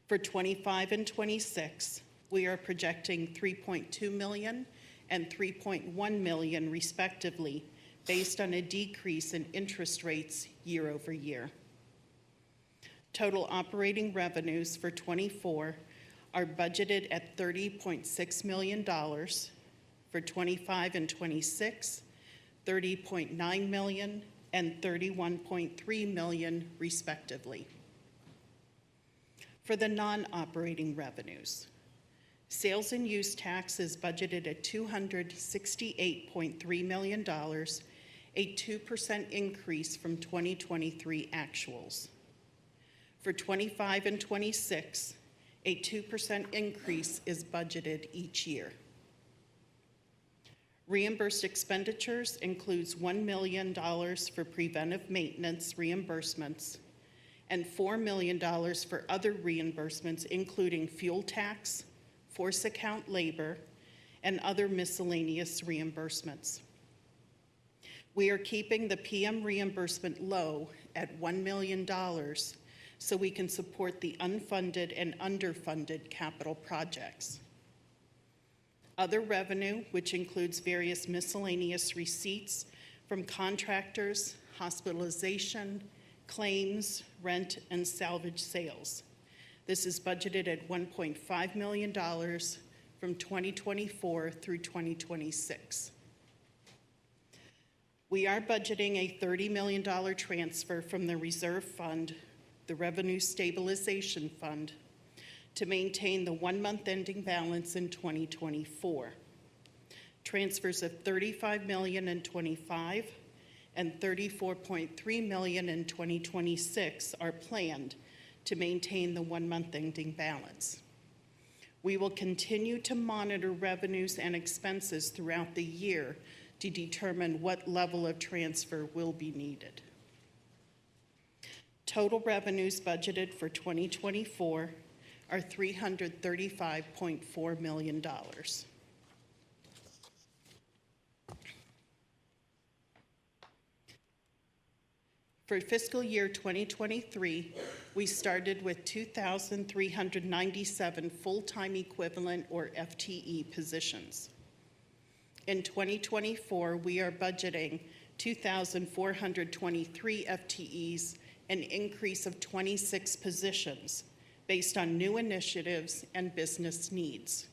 For 25 and 26, we are projecting $3.2 million and $3.1 million respectively, based on a decrease in interest rates year over year. Total operating revenues for 24 are budgeted at $30.6 million. For 25 and 26, $30.9 million and $31.3 million respectively. For the non-operating revenues, sales and use tax is budgeted at $268.3 million, a 2% increase from 2023 actuals. For 25 and 26, a 2% increase is budgeted each year. Reimbursed expenditures includes $1 million for preventive maintenance reimbursements and $4 million for other reimbursements, including fuel tax, force account labor, and other miscellaneous reimbursements. We are keeping the PM reimbursement low at $1 million so we can support the unfunded and underfunded capital projects. Other revenue, which includes various miscellaneous receipts from contractors, hospitalization, claims, rent, and salvage sales. This is budgeted at $1.5 million from 2024 through 2026. We are budgeting a $30 million transfer from the reserve fund, the Revenue Stabilization Fund, to maintain the 1-month ending balance in 2024. Transfers of $35 million in 25 and $34.3 million in 2026 are planned to maintain the 1-month ending balance. We will continue to monitor revenues and expenses throughout the year to determine what level of transfer will be needed. Total revenues budgeted for 2024 are $335.4 million. For fiscal year 2023, we started with 2,397 full-time equivalent or FTE positions. In 2024, we are budgeting 2,423 FTEs, an increase of 26 positions based on new initiatives and business needs.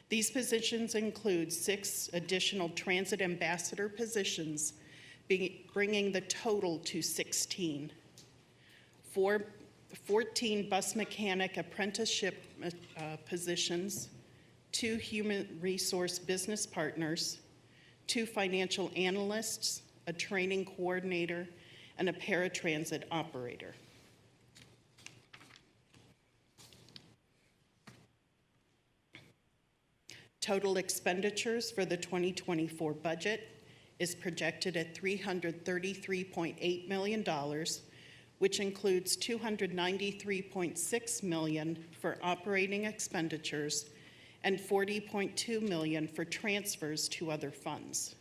These positions include 6 additional transit ambassador positions, bringing the total to 16. 14 bus mechanic apprenticeship positions, 2 human resource business partners, 2 financial analysts, a training coordinator, and a paratransit operator. Total expenditures for the 2024 budget is projected at $333.8 million, which includes $293.6 million for operating expenditures and $40.2 million for transfers to other funds.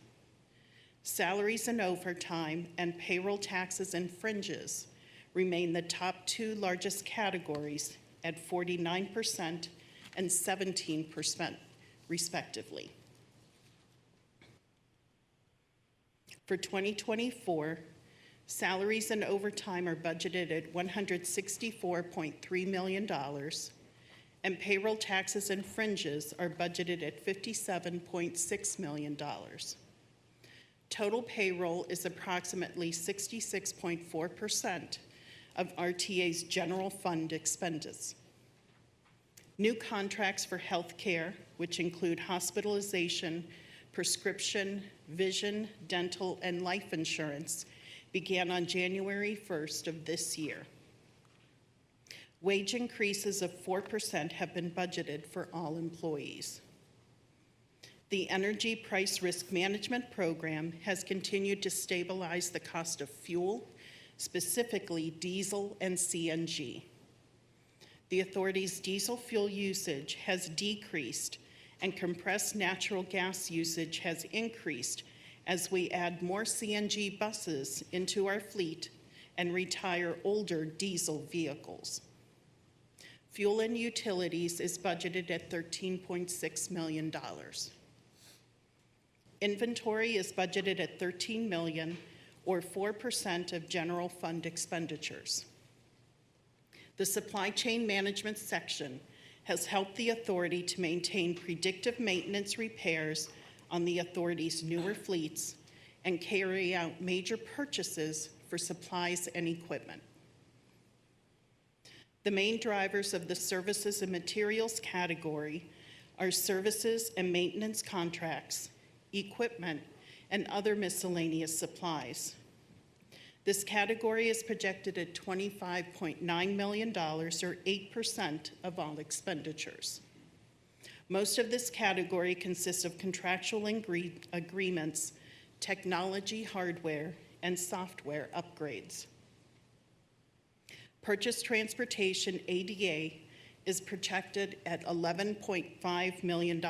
Salaries and overtime and payroll taxes and fringes remain the top 2 largest categories at 49% and 17%, respectively. For 2024, salaries and overtime are budgeted at $164.3 million, and payroll taxes and fringes are budgeted at $57.6 million. Total payroll is approximately 66.4% of RTA's general fund expenses. New contracts for health care, which include hospitalization, prescription, vision, dental, and life insurance, began on January 1st of this year. Wage increases of 4% have been budgeted for all employees. The Energy Price Risk Management Program has continued to stabilize the cost of fuel, specifically diesel and CNG. The authority's diesel fuel usage has decreased and compressed natural gas usage has increased as we add more CNG buses into our fleet and retire older diesel vehicles. Fuel and utilities is budgeted at $13.6 million. Inventory is budgeted at $13 million, or 4% of general fund expenditures. The supply chain management section has helped the authority to maintain predictive maintenance repairs on the authority's newer fleets and carry out major purchases for supplies and equipment. The main drivers of the services and materials category are services and maintenance contracts, equipment, and other miscellaneous supplies. This category is projected at $25.9 million, or 8% of all expenditures. Most of this category consists of contractual agreements, technology, hardware, and software upgrades. Purchase transportation ADA is projected at $11.5 million.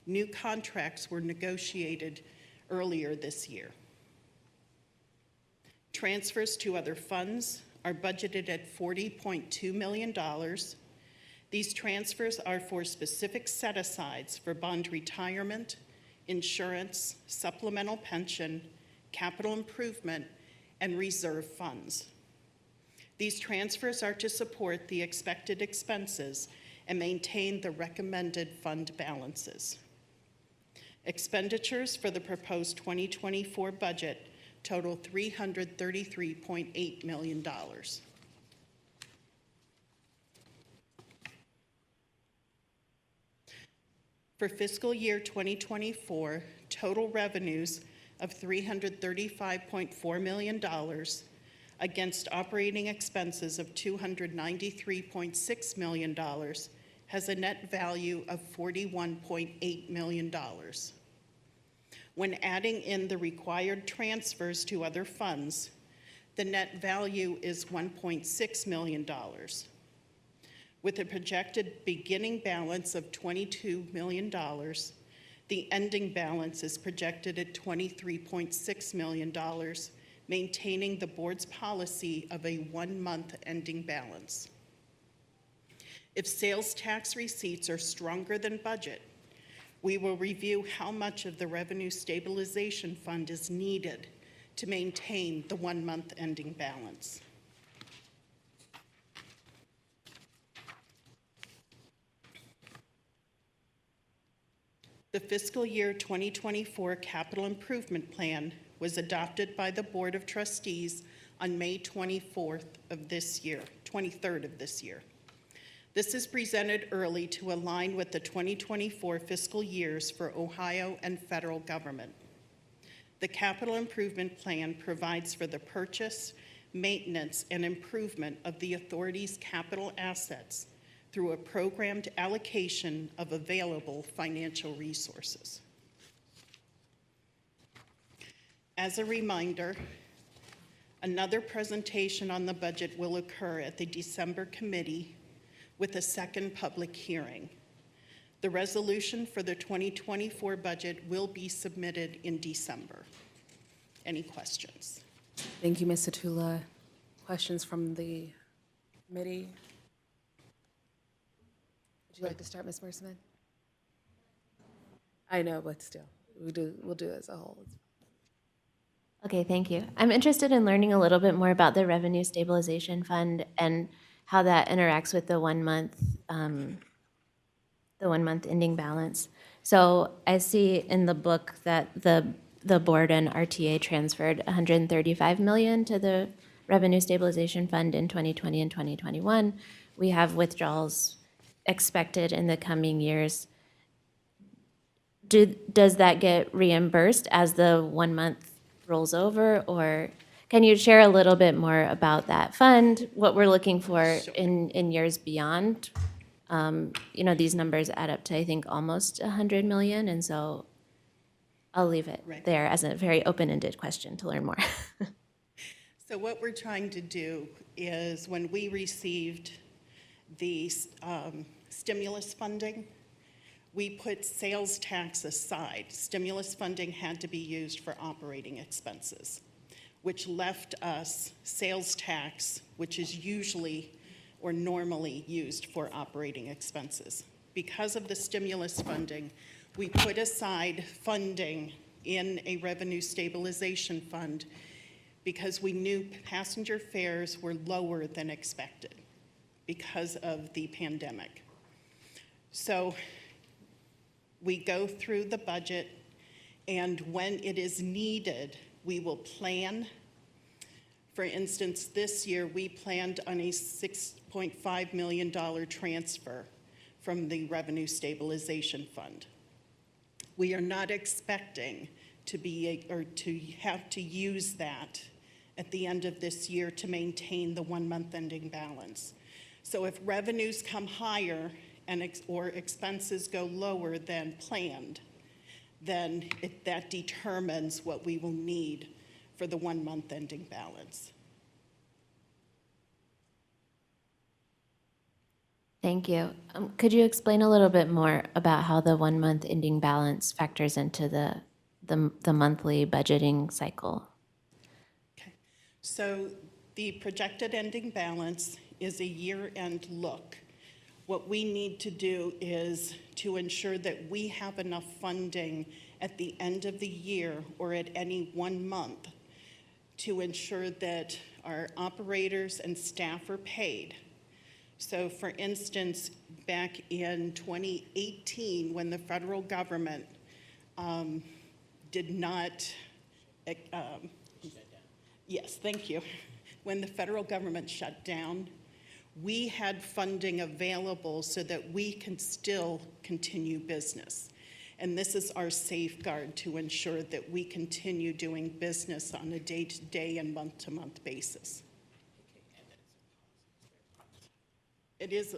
New contracts were negotiated earlier this year. Transfers to other funds are budgeted at $40.2 million. These transfers are for specific set-asides for bond retirement, insurance, supplemental pension, capital improvement, and reserve funds. These transfers are to support the expected expenses and maintain the recommended fund balances. Expenditures for the proposed 2024 budget total $333.8 million. For fiscal year 2024, total revenues of $335.4 million against operating expenses of $293.6 million has a net value of $41.8 million. When adding in the required transfers to other funds, the net value is $1.6 million. With a projected beginning balance of $22 million, the ending balance is projected at $23.6 million, maintaining the board's policy of a 1-month ending balance. If sales tax receipts are stronger than budget, we will review how much of the Revenue Stabilization Fund is needed to maintain the 1-month ending balance. The fiscal year 2024 capital improvement plan was adopted by the Board of Trustees on May 23rd of this year. This is presented early to align with the 2024 fiscal years for Ohio and federal government. The capital improvement plan provides for the purchase, maintenance, and improvement of the authority's capital assets through a programmed allocation of available financial resources. As a reminder, another presentation on the budget will occur at the December committee with a second public hearing. The resolution for the 2024 budget will be submitted in December. Any questions? Thank you, Ms. Satula. Questions from the committee? Would you like to start, Ms. Merseman? I know, but still, we'll do it as a whole. Okay, thank you. I'm interested in learning a little bit more about the Revenue Stabilization Fund and how that interacts with the 1-month ending balance. So I see in the book that the board and RTA transferred $135 million to the Revenue Stabilization Fund in 2020 and 2021. We have withdrawals expected in the coming years. Does that get reimbursed as the 1 month rolls over, or Can you share a little bit more about that fund, what we're looking for in years beyond? You know, these numbers add up to, I think, almost 100 million, and so I'll leave it there as a very open-ended question to learn more. So what we're trying to do is when we received the stimulus funding, we put sales tax aside. Stimulus funding had to be used for operating expenses, which left us sales tax, which is usually or normally used for operating expenses. Because of the stimulus funding, we put aside funding in a revenue stabilization fund because we knew passenger fares were lower than expected because of the pandemic. So we go through the budget, and when it is needed, we will plan. For instance, this year we planned on a $6.5 million transfer from the Revenue Stabilization Fund. We are not expecting to have to use that at the end of this year to maintain the 1 month ending balance. So if revenues come higher or expenses go lower than planned, then that determines what we will need for the 1 month ending balance. Thank you. Could you explain a little bit more about how the 1 month ending balance factors into the monthly budgeting cycle? Okay. So the projected ending balance is a year-end look. What we need to do is to ensure that we have enough funding at the end of the year or at any 1 month to ensure that our operators and staff are paid. So for instance, back in 2018, when the federal government did not, yes, thank you. When the federal government shut down, we had funding available so that we can still continue business. And this is our safeguard to ensure that we continue doing business on a day-to-day and month-to-month basis. It is,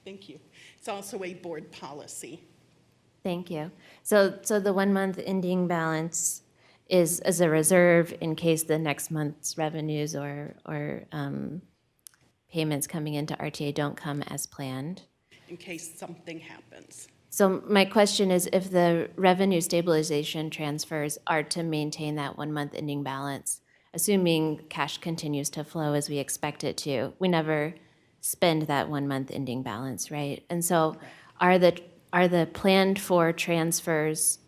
thank you. It's also a board policy. Thank you. So the 1 month ending balance is as a reserve in case the next month's revenues or payments coming into RTA don't come as planned. In case something happens. So my question is, if the revenue stabilization transfers are to maintain that 1 month ending balance, assuming cash continues to flow as we expect it to, we never spend that 1 month ending balance, right? And so are the planned for transfers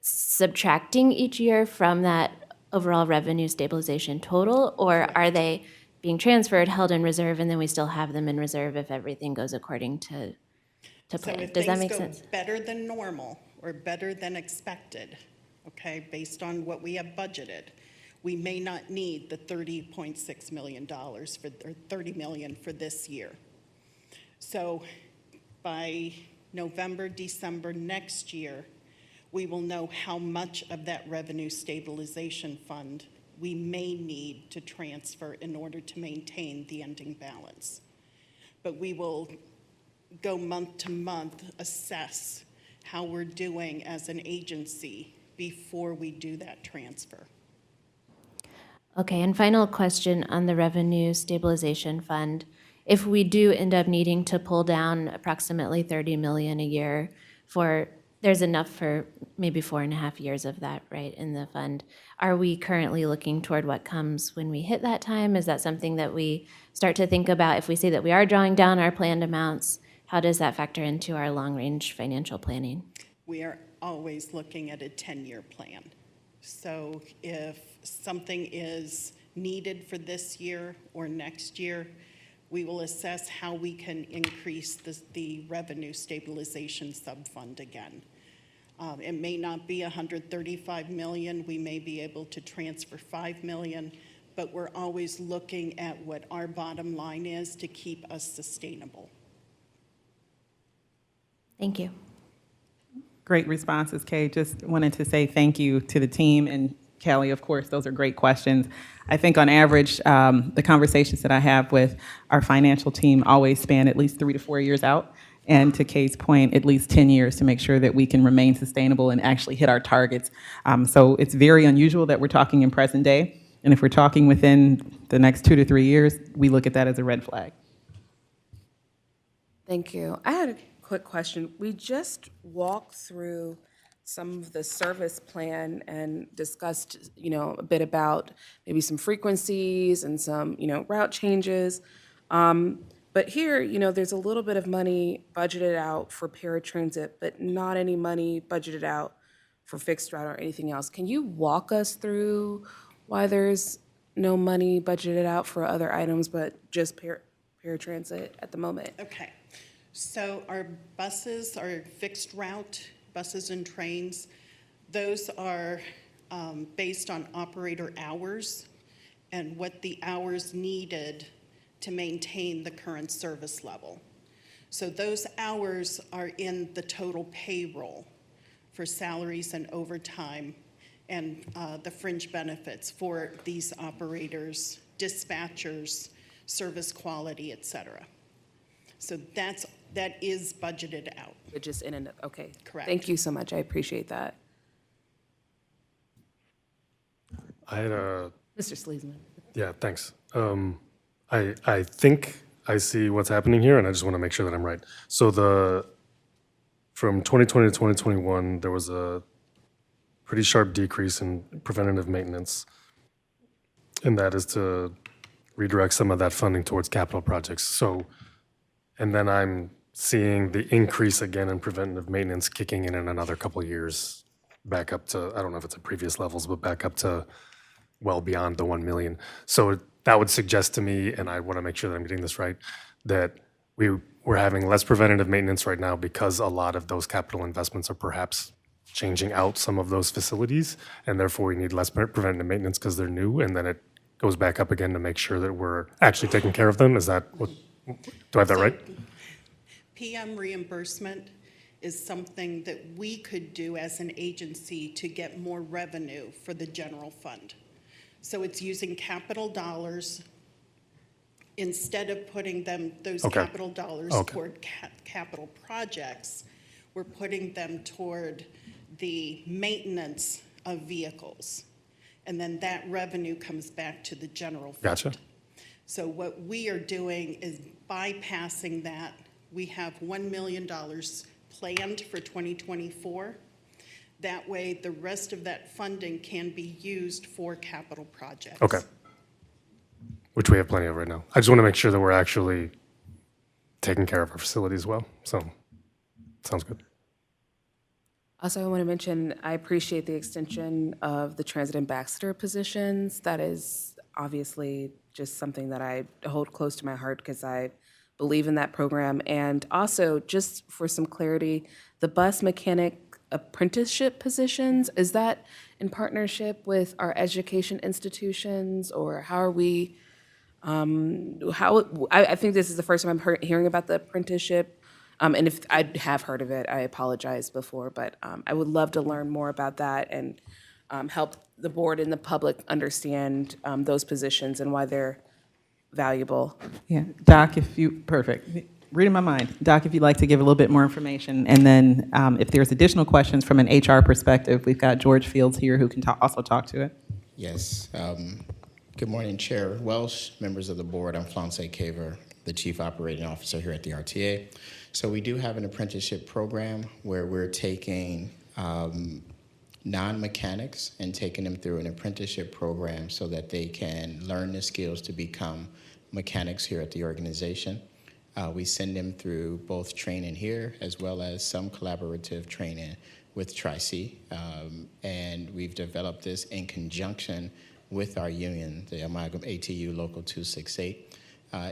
subtracting each year from that overall revenue stabilization total, or are they being transferred, held in reserve, and then we still have them in reserve if everything goes according to plan? Does that make sense? So if things go better than normal or better than expected, okay, based on what we have budgeted, we may not need the $30.6 million or $30 million for this year. So by November, December next year, we will know how much of that revenue stabilization fund we may need to transfer in order to maintain the ending balance. But we will go month to month, assess how we're doing as an agency before we do that transfer. Okay, and final question on the Revenue Stabilization Fund. If we do end up needing to pull down approximately $30 million a year there's enough for maybe 4.5 years of that, right, in the fund. Are we currently looking toward what comes when we hit that time? Is that something that we start to think about if we say that we are drawing down our planned amounts? How does that factor into our long-range financial planning? We are always looking at a 10-year plan. So if something is needed for this year or next year, we will assess how we can increase the revenue stabilization subfund again. It may not be $135 million. We may be able to transfer $5 million, but we're always looking at what our bottom line is to keep us sustainable. Thank you. Great responses, Kay. Just wanted to say thank you to the team and Kelly, of course, those are great questions. I think on average, the conversations that I have with our financial team always span at least 3 to 4 years out. And to Kay's point, at least 10 years to make sure that we can remain sustainable and actually hit our targets. So it's very unusual that we're talking in present day. And if we're talking within the next 2 to 3 years, we look at that as a red flag. Thank you. I had a quick question. We just walked through some of the service plan and discussed, a bit about maybe some frequencies and some, route changes. But here, there's a little bit of money budgeted out for paratransit, but not any money budgeted out for fixed route or anything else. Can you walk us through why there's no money budgeted out for other items, but just paratransit at the moment? Okay. So our buses are fixed route, buses and trains. Those are based on operator hours and what the hours needed to maintain the current service level. So those hours are in the total payroll for salaries and overtime and the fringe benefits for these operators, dispatchers, service quality, et cetera. So that is budgeted out. But just in and, okay. Correct. Thank you so much. I appreciate that. I had a Mr. Sleesman. Yeah, thanks. I think I see what's happening here, and I just want to make sure that I'm right. So from 2020 to 2021, there was a pretty sharp decrease in preventative maintenance, and that is to redirect some of that funding towards capital projects. So, and then I'm seeing the increase again in preventative maintenance kicking in another couple of years, back up to, I don't know if it's at previous levels, but back up to well beyond the 1 million. So that would suggest to me, and I want to make sure that I'm getting this right, that we're having less preventative maintenance right now because a lot of those capital investments are perhaps changing out some of those facilities, and therefore we need less preventative maintenance because they're new, and then it goes back up again to make sure that we're actually taking care of them. Is that what, do I have that right? PM reimbursement is something that we could do as an agency to get more revenue for the general fund. So it's using capital dollars instead of putting those capital dollars toward capital projects. We're putting them toward the maintenance of vehicles. And then that revenue comes back to the general fund. Gotcha. So what we are doing is bypassing that. We have $1 million planned for 2024. That way, the rest of that funding can be used for capital projects. Okay. Which we have plenty of right now. I just want to make sure that we're actually taking care of our facilities well. So, sounds good. Also, I want to mention, I appreciate the extension of the transit ambassador positions. That is obviously just something that I hold close to my heart because I believe in that program. And also, just for some clarity, the bus mechanic apprenticeship positions, is that in partnership with our education institutions, or how are we, I think this is the first time I'm hearing about the apprenticeship. And if I have heard of it, I apologize before, but I would love to learn more about that and help the board and the public understand those positions and why they're valuable. Yeah, Doc, perfect. Reading my mind. Doc, if you'd like to give a little bit more information, and then if there's additional questions from an HR perspective, we've got George Fields here who can also talk to it. Yes. Good morning, Chair Welsh, members of the board. I'm Flonse Caver, the Chief Operating Officer here at the RTA. So we do have an apprenticeship program where we're taking non-mechanics and taking them through an apprenticeship program so that they can learn the skills to become mechanics here at the organization. We send them through both training here as well as some collaborative training with Tri-C. And we've developed this in conjunction with our union, the Amalgam ATU Local 268.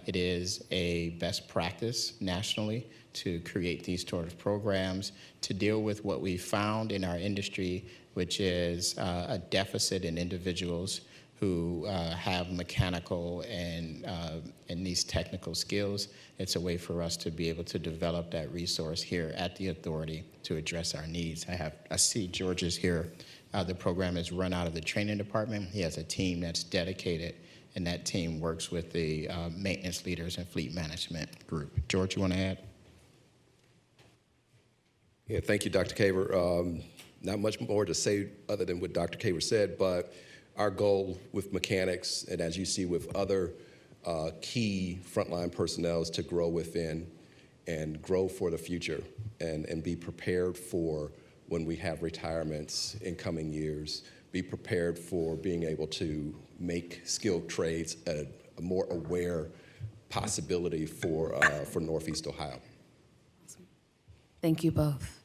It is a best practice nationally to create these sort of programs to deal with what we found in our industry, which is a deficit in individuals who have mechanical and these technical skills. It's a way for us to be able to develop that resource here at the authority to address our needs. I see George is here The program is run out of the training department. He has a team that's dedicated, and that team works with the maintenance leaders and fleet management group. George, you want to add? Yeah, thank you, Dr. Caver. Not much more to say other than what Dr. Caver said, but our goal with mechanics, and as you see with other key frontline personnel, is to grow within and grow for the future and be prepared for when we have retirements in coming years, be prepared for being able to make skilled trades a more aware possibility for Northeast Ohio. Thank you both.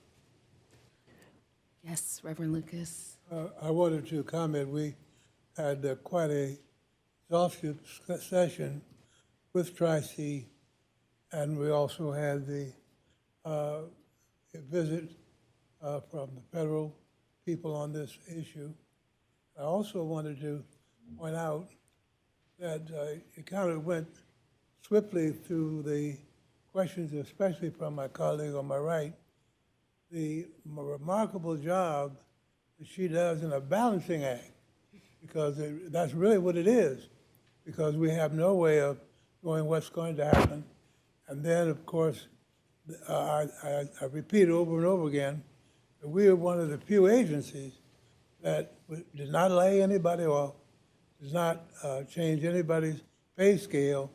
Yes, Reverend Lucas. I wanted to comment. We had quite a exhaustive session with Tri-C, and we also had the visit from the federal people on this issue. I also wanted to point out that it kind of went swiftly through the questions, especially from my colleague on my right, the remarkable job that she does in a balancing act, because that's really what it is, because we have no way of knowing what's going to happen. And then, of course, I repeat over and over again, that we are one of the few agencies that did not lay anybody off, does not change anybody's pay scale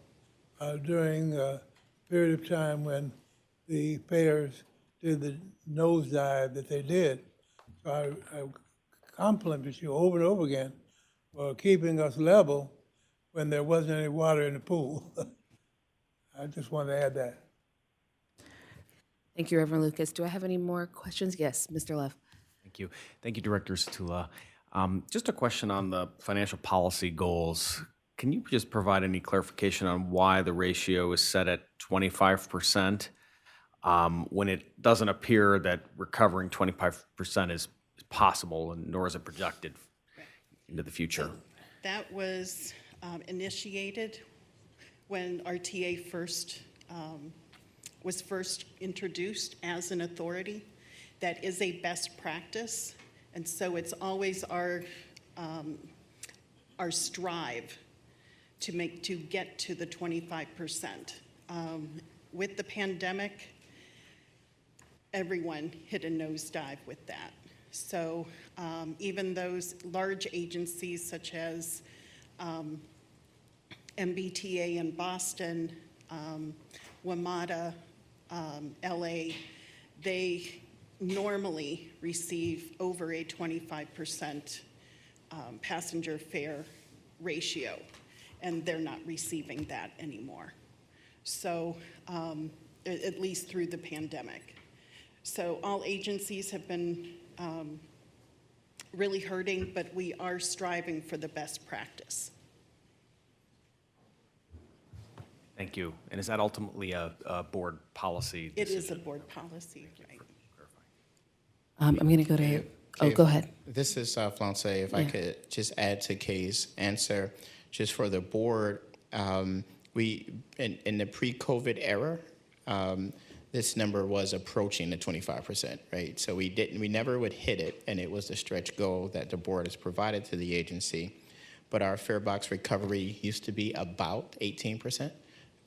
during a period of time when the payers did the nosedive that they did. So I compliment you over and over again for keeping us level when there wasn't any water in the pool. I just wanted to add that. Thank you, Reverend Lucas. Do I have any more questions? Yes, Mr. Love. Thank you. Thank you, Director Satula. Just a question on the financial policy goals. Can you just provide any clarification on why the ratio is set at 25% when it doesn't appear that recovering 25% is possible, and nor is it projected into the future? That was initiated when RTA was first introduced as an authority. That is a best practice, and so it's always our strive to get to the 25%. With the pandemic, everyone hit a nosedive with that. So even those large agencies such as MBTA in Boston, WMATA, LA, they normally receive over a 25% passenger fare ratio, and they're not receiving that anymore. So at least through the pandemic. So all agencies have been really hurting, but we are striving for the best practice. Thank you. And is that ultimately a board policy decision? It is a board policy, right? I'm going to go to, oh, go ahead. This is Flance. If I could just add to Kay's answer, just for the board, we, in the pre-COVID era, this number was approaching the 25%, right? So we never would hit it, and it was the stretch goal that the board has provided to the agency. But our fare box recovery used to be about 18%.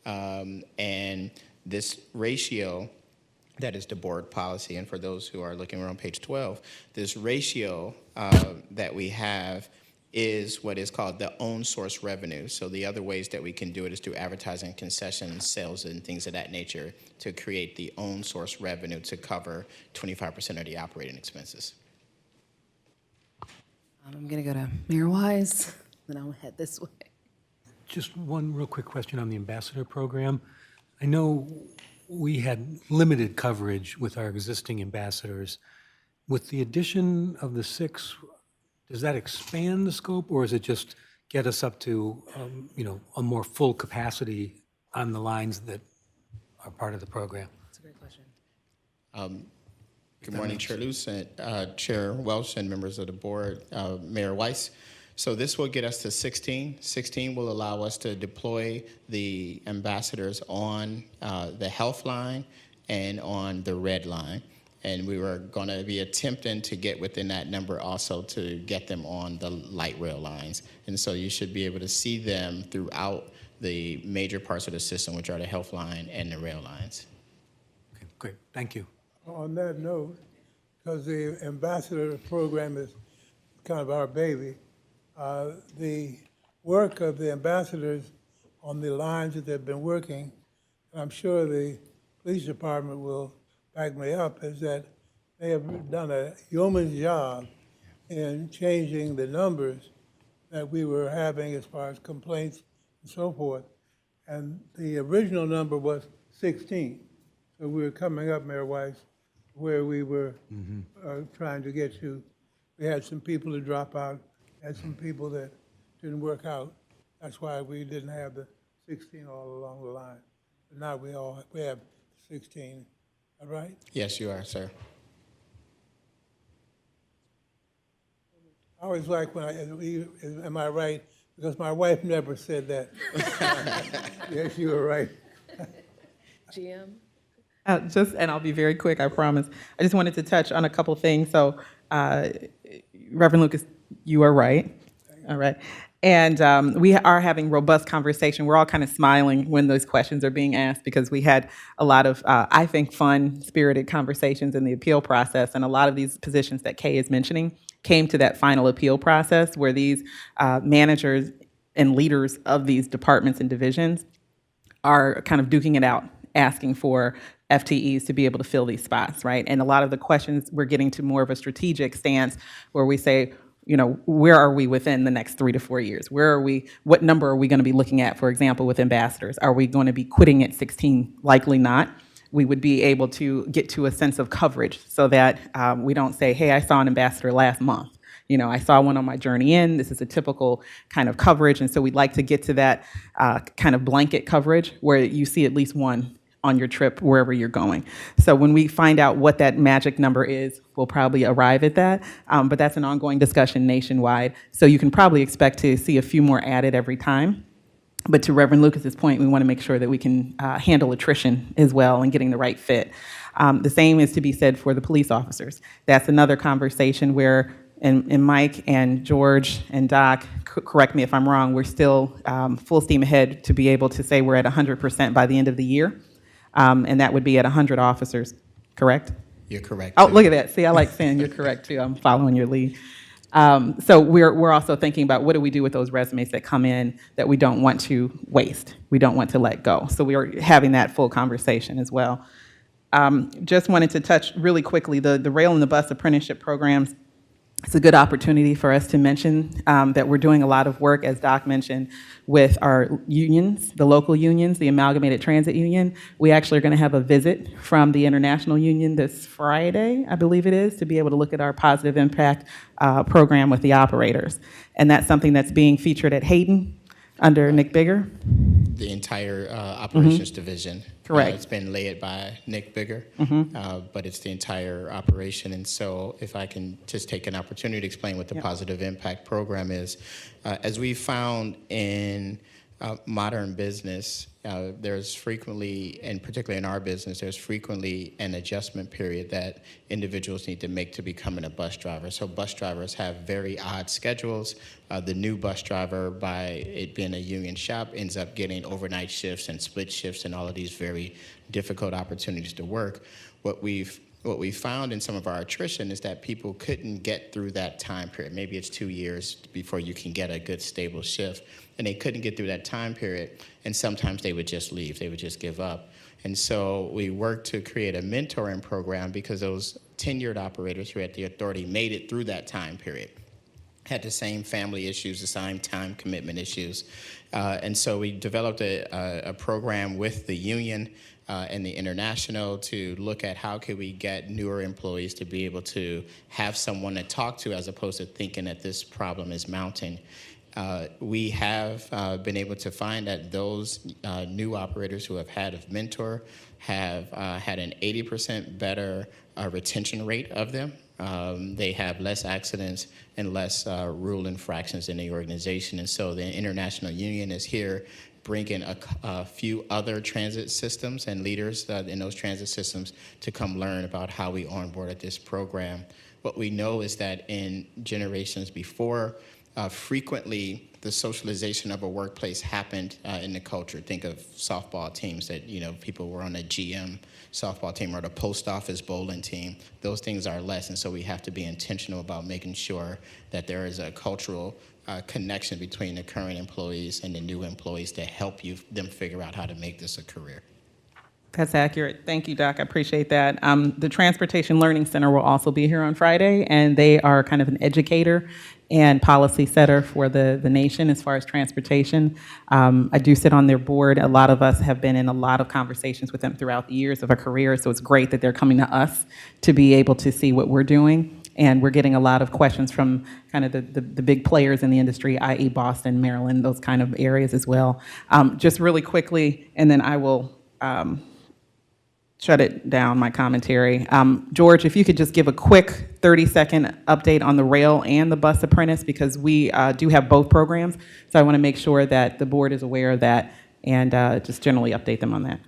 And this ratio, that is the board policy, and for those who are looking, we're on page 12, this ratio that we have is what is called the own source revenue. So the other ways that we can do it is through advertising, concessions, sales, and things of that nature to create the own source revenue to cover 25% of the operating expenses. I'm going to go to Mayor Wise, then I'll head this way. Just one real quick question on the ambassador program. I know we had limited coverage with our existing ambassadors. With the addition of the 6, does that expand the scope, or is it just get us up to, a more full capacity on the lines that are part of the program? That's a great question. Good morning, Chair Luce, Chair Welch, and members of the board, Mayor Weiss. So this will get us to 16. 16 will allow us to deploy the ambassadors on the health line and on the red line. And we were going to be attempting to get within that number also to get them on the light rail lines. And so you should be able to see them throughout the major parts of the system, which are the health line and the rail lines. Okay, great, thank you. On that note, because the ambassador program is kind of our baby, the work of the ambassadors on the lines that they've been working, and I'm sure the police department will back me up, is that they have done a yeoman's job in changing the numbers that we were having as far as complaints and so forth. And the original number was 16. So we were coming up, Mayor Weiss, where we were trying to get to. We had some people that drop out, had some people that didn't work out. That's why we didn't have the 16 all along the line. But now we have 16. All right? Yes, you are, sir. I always like when am I right? Because my wife never said that. Yes, you were right. GM? And I'll be very quick, I promise. I just wanted to touch on a couple things. So, Reverend Lucas, you are right. All right. And we are having robust conversation. We're all kind of smiling when those questions are being asked because we had a lot of, I think, fun, spirited conversations in the appeal process. And a lot of these positions that Kay is mentioning came to that final appeal process where these managers and leaders of these departments and divisions are kind of duking it out, asking for FTEs to be able to fill these spots, right? And a lot of the questions, we're getting to more of a strategic stance where we say, you know, where are we within the next 3 to 4 years? Where are we, what number are we going to be looking at, for example, with ambassadors? Are we going to be quitting at 16? Likely not. We would be able to get to a sense of coverage so that we don't say, hey, I saw an ambassador last month. You know, I saw one on my journey in. This is a typical kind of coverage. And so we'd like to get to that kind of blanket coverage where you see at least one on your trip wherever you're going. So when we find out what that magic number is, we'll probably arrive at that. But that's an ongoing discussion nationwide. So you can probably expect to see a few more added every time. But to Reverend Lucas's point, we want to make sure that we can handle attrition as well and getting the right fit. The same is to be said for the police officers. That's another conversation where, and Mike and George and Doc, correct me if I'm wrong, we're still full steam ahead to be able to say we're at 100% by the end of the year. And that would be at 100 officers, correct? You're correct. Oh, too. look at that. See, I like saying you're correct, too. I'm following your lead. So we're also thinking about what do we do with those resumes that come in that we don't want to waste, we don't want to let go. So we are having that full conversation as well. Just wanted to touch really quickly, the rail and the bus apprenticeship programs. It's a good opportunity for us to mention that we're doing a lot of work, as Doc mentioned, with our unions, the local unions, the Amalgamated Transit Union. We actually are going to have a visit from the International Union this Friday, I believe it is, to be able to look at our positive impact program with the operators. And that's something that's being featured at Hayden under Nick Bigger. The entire operations division. Correct. It's been led by Nick Bigger, but it's the entire operation. And so if I can just take an opportunity to explain what the Positive Impact Program is. As we found in modern business, there's frequently, and particularly in our business, there's frequently an adjustment period that individuals need to make to becoming a bus driver. So bus drivers have very odd schedules. The new bus driver, by it being a union shop, ends up getting overnight shifts and split shifts and all of these very difficult opportunities to work. What we found in some of our attrition is that people couldn't get through that time period. Maybe it's 2 years before you can get a good stable shift, and they couldn't get through that time period, and sometimes they would just leave, they would just give up. And so we worked to create a mentoring program because those tenured operators who had the authority made it through that time period, had the same family issues, the same time commitment issues. And so we developed a program with the union and the international to look at how could we get newer employees to be able to have someone to talk to as opposed to thinking that this problem is mounting. We have been able to find that those new operators who have had a mentor have had an 80% better retention rate of them. They have less accidents and less rule infractions in the organization. And so the International Union is here bring in a few other transit systems and leaders in those transit systems to come learn about how we onboarded this program. What we know is that in generations before, frequently the socialization of a workplace happened in the culture. Think of softball teams that, people were on a GM softball team or the post office bowling team. Those things are less, and so we have to be intentional about making sure that there is a cultural connection between the current employees and the new employees to help them figure out how to make this a career. That's accurate. Thank you, Doc. I appreciate that. The Transportation Learning Center will also be here on Friday, and they are kind of an educator and policy setter for the nation as far as transportation. I do sit on their board. A lot of us have been in a lot of conversations with them throughout the years of our career, so it's great that they're coming to us to be able to see what we're doing. And we're getting a lot of questions from kind of the big players in the industry, i.e. Boston, Maryland, those kind of areas as well. Just really quickly, and then I will shut it down, my commentary. George, if you could just give a quick 30-second update on the rail and the bus apprentice, because we do have both programs. So I want to make sure that the board is aware of that and just generally update them on that.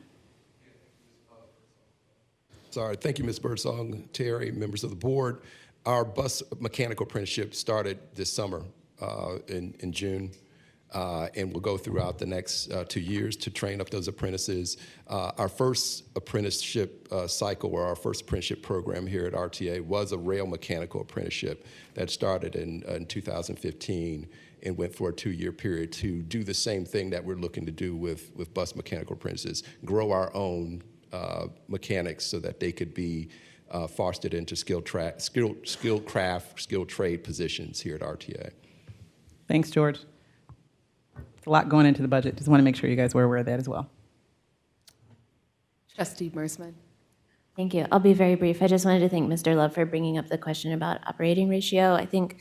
Sorry, thank you, Ms. Birdsong, Terry, members of the board. Our bus mechanical apprenticeship started this summer in June. And will go throughout the next 2 years to train up those apprentices. Our first apprenticeship cycle, or our first apprenticeship program here at RTA, was a rail mechanical apprenticeship that started in 2015 and went for a 2-year period to do the same thing that we're looking to do with bus mechanical apprentices, grow our own mechanics so that they could be fostered into skilled trade positions here at RTA. Thanks, George. It's a lot going into the budget. Just want to make sure you guys were aware of that as well. Trustee Mersman. Thank you. I'll be very brief. I just wanted to thank Mr. Love for bringing up the question about operating ratio. I think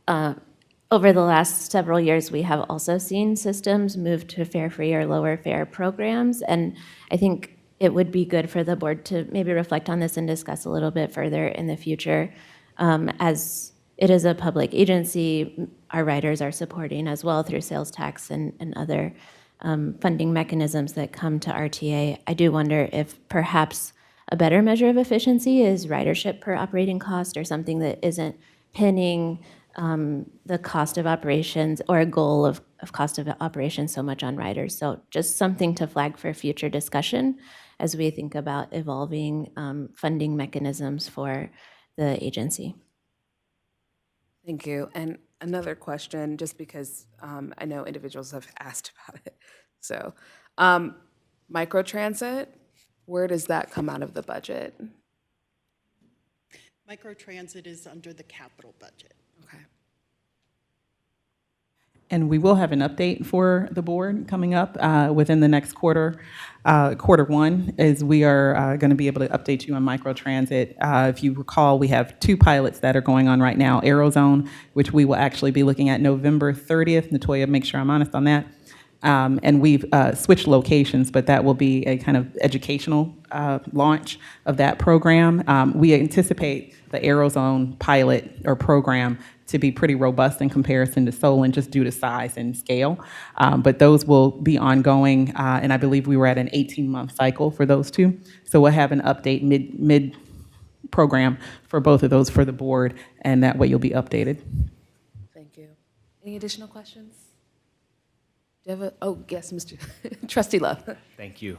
over the last several years, we have also seen systems move to fare-free or lower fare programs, and I think it would be good for the board to maybe reflect on this and discuss a little bit further in the future. As it is a public agency, our riders are supporting as well through sales tax and other funding mechanisms that come to RTA. I do wonder if perhaps a better measure of efficiency is ridership per operating cost, or something that isn't pinning the cost of operations or a goal of cost of operations so much on riders. So just something to flag for future discussion as we think about evolving funding mechanisms for the agency. Thank you. And another question, just because I know individuals have asked about it. So, microtransit, where does that come out of the budget? Microtransit is under the capital budget. Okay. And we will have an update for the board coming up within the next quarter. Quarter one is we are going to be able to update you on microtransit. If you recall, we have 2 pilots that are going on right now, Aerozone, which we will actually be looking at November 30th. Natoya, make sure I'm honest on that. And we've switched locations, but that will be a kind of educational launch of that program. We anticipate the Aerozone pilot or program to be pretty robust in comparison to Solon, just due to size and scale. But those will be ongoing, and I believe we were at an 18-month cycle for those 2. So we'll have an update mid-program for both of those for the board, and that way you'll be updated. Thank you. Any additional questions? Do you have oh, yes, Mr. Trustee Love. Thank you.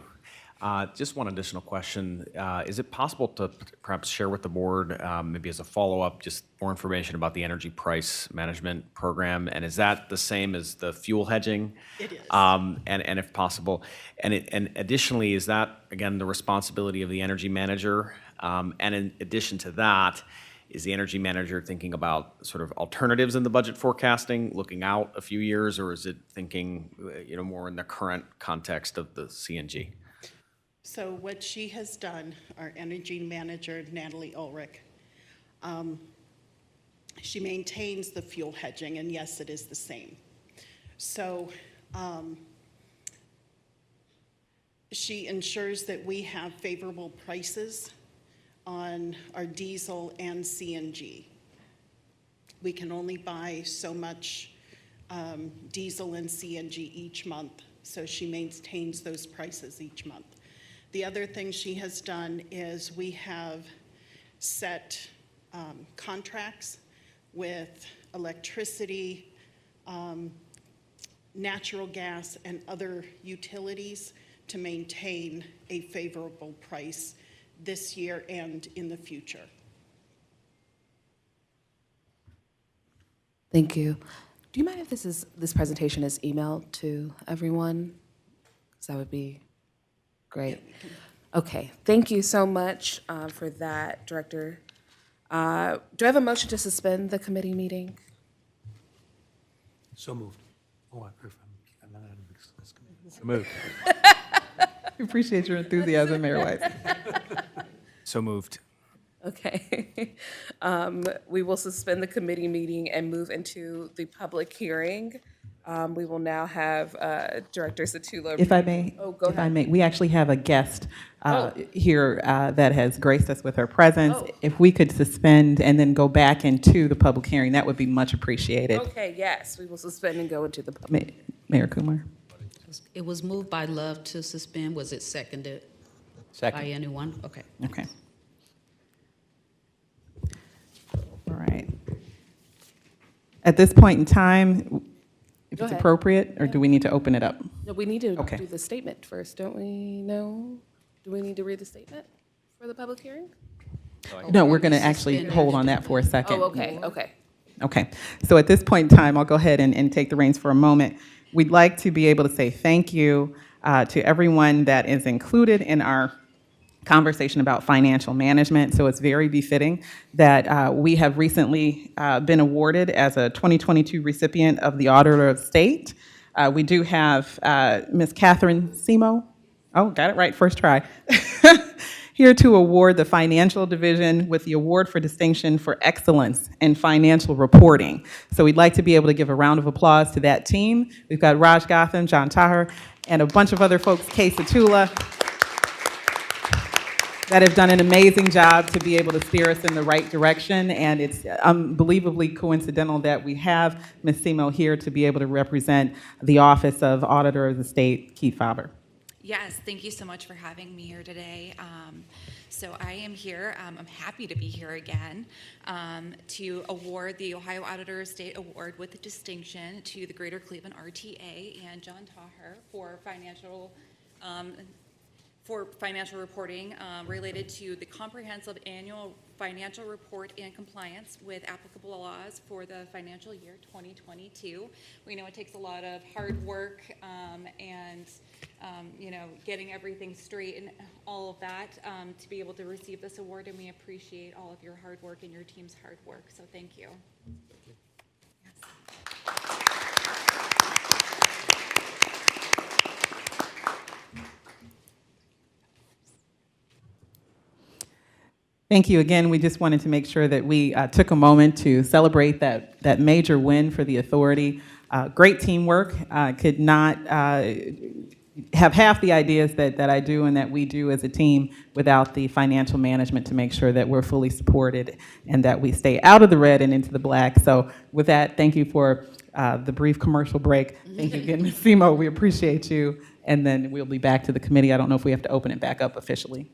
Just one additional question. Is it possible to perhaps share with the board, maybe as a follow-up, just more information about the energy price management program? And is that the same as the fuel hedging? It is. And if possible, and additionally, is that, again, the responsibility of the energy manager? And in addition to that, is the energy manager thinking about sort of alternatives in the budget forecasting, looking out a few years, or is it thinking, more in the current context of the CNG? So what she has done, our energy manager, Natalie Ulrich, she maintains the fuel hedging, and yes, it is the same. So she ensures that we have favorable prices on our diesel and CNG. We can only buy so much diesel and CNG each month, so she maintains those prices each month. The other thing she has done is we have set contracts with electricity, natural gas, and other utilities to maintain a favorable price this year and in the future. Thank you. Do you mind if this presentation is emailed to everyone? Because that would be great. Okay, thank you so much for that, Director. Do I have a motion to suspend the committee meeting? So moved. Oh, I'm not on this committee. So moved. We appreciate your enthusiasm, Mayor Weiss. So moved. Okay. We will suspend the committee meeting and move into the public hearing. We will now have Director Satula. If I may, Oh, go if I ahead. may, we actually have a guest Oh. here that has graced us with her presence. Oh. If we could suspend and then go back into the public hearing, that would be much appreciated. Okay, yes, we will suspend and go into the public. Mayor Kumar. It was moved by Love to suspend. Was it seconded Second. by anyone? Okay. Okay. All right. At this point in time, if Go it's ahead. appropriate, or do we need to open it up? No, we need to Okay. do the statement first, don't we? No? Do we need to read the statement for the public hearing? No, we're going to actually hold on that for a second. Oh, okay, okay. Okay, so at this point in time, I'll go ahead and take the reins for a moment. We'd like to be able to say thank you to everyone that is included in our conversation about financial management. So it's very befitting that we have recently been awarded as a 2022 recipient of the Auditor of State. We do have Ms. Catherine Simo. Oh, got it right, first try. Here to award the Financial Division with the Award for Distinction for Excellence in Financial Reporting. So we'd like to be able to give a round of applause to that team. We've got Raj Gotham, John Tahar, and a bunch of other folks, Kay Satula, that have done an amazing job to be able to steer us in the right direction. And it's unbelievably coincidental that we have Ms. Simo here to be able to represent the Office of Auditor of the State, Keith Faber. Yes, thank you so much for having me here today. So I am here, I'm happy to be here again to award the Ohio Auditor of State Award with distinction to the Greater Cleveland RTA and John Tahar for financial reporting related to the comprehensive annual financial report and compliance with applicable laws for the financial year 2022. We know it takes a lot of hard work and getting everything straight and all of that to be able to receive this award, and we appreciate all of your hard work and your team's hard work, so thank you. Thank you again. We just wanted to make sure that we took a moment to celebrate that major win for the authority. Great teamwork. Could not have half the ideas that I do and that we do as a team without the financial management to make sure that we're fully supported and that we stay out of the red and into the black. So with that, thank you for the brief commercial break. Thank you again, Ms. Simo. We appreciate you. And then we'll be back to the committee. I don't know if we have to open it back up officially.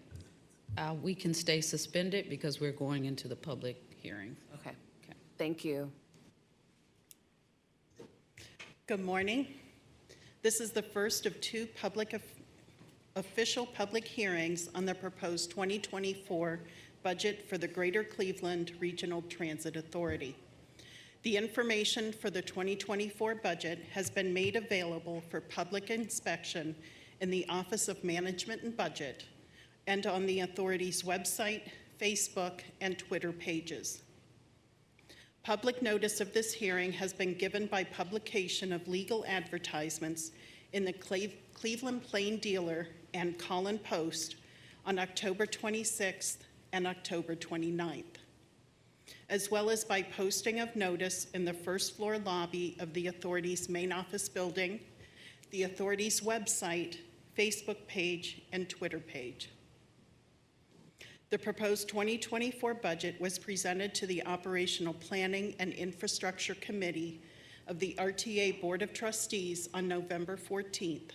We can stay suspended because we're going into the public hearing. Okay, thank you. Good morning. This is the first of two official public hearings on the proposed 2024 budget for the Greater Cleveland Regional Transit Authority. The information for the 2024 budget has been made available for public inspection in the Office of Management and Budget and on the authority's website, Facebook, and Twitter pages. Public notice of this hearing has been given by publication of legal advertisements in the Cleveland Plain Dealer and Colin Post on October 26th and October 29th, as well as by posting of notice in the first floor lobby of the authority's main office building, the authority's website, Facebook page, and Twitter page. The proposed 2024 budget was presented to the Operational Planning and Infrastructure Committee of the RTA Board of Trustees on November 14th.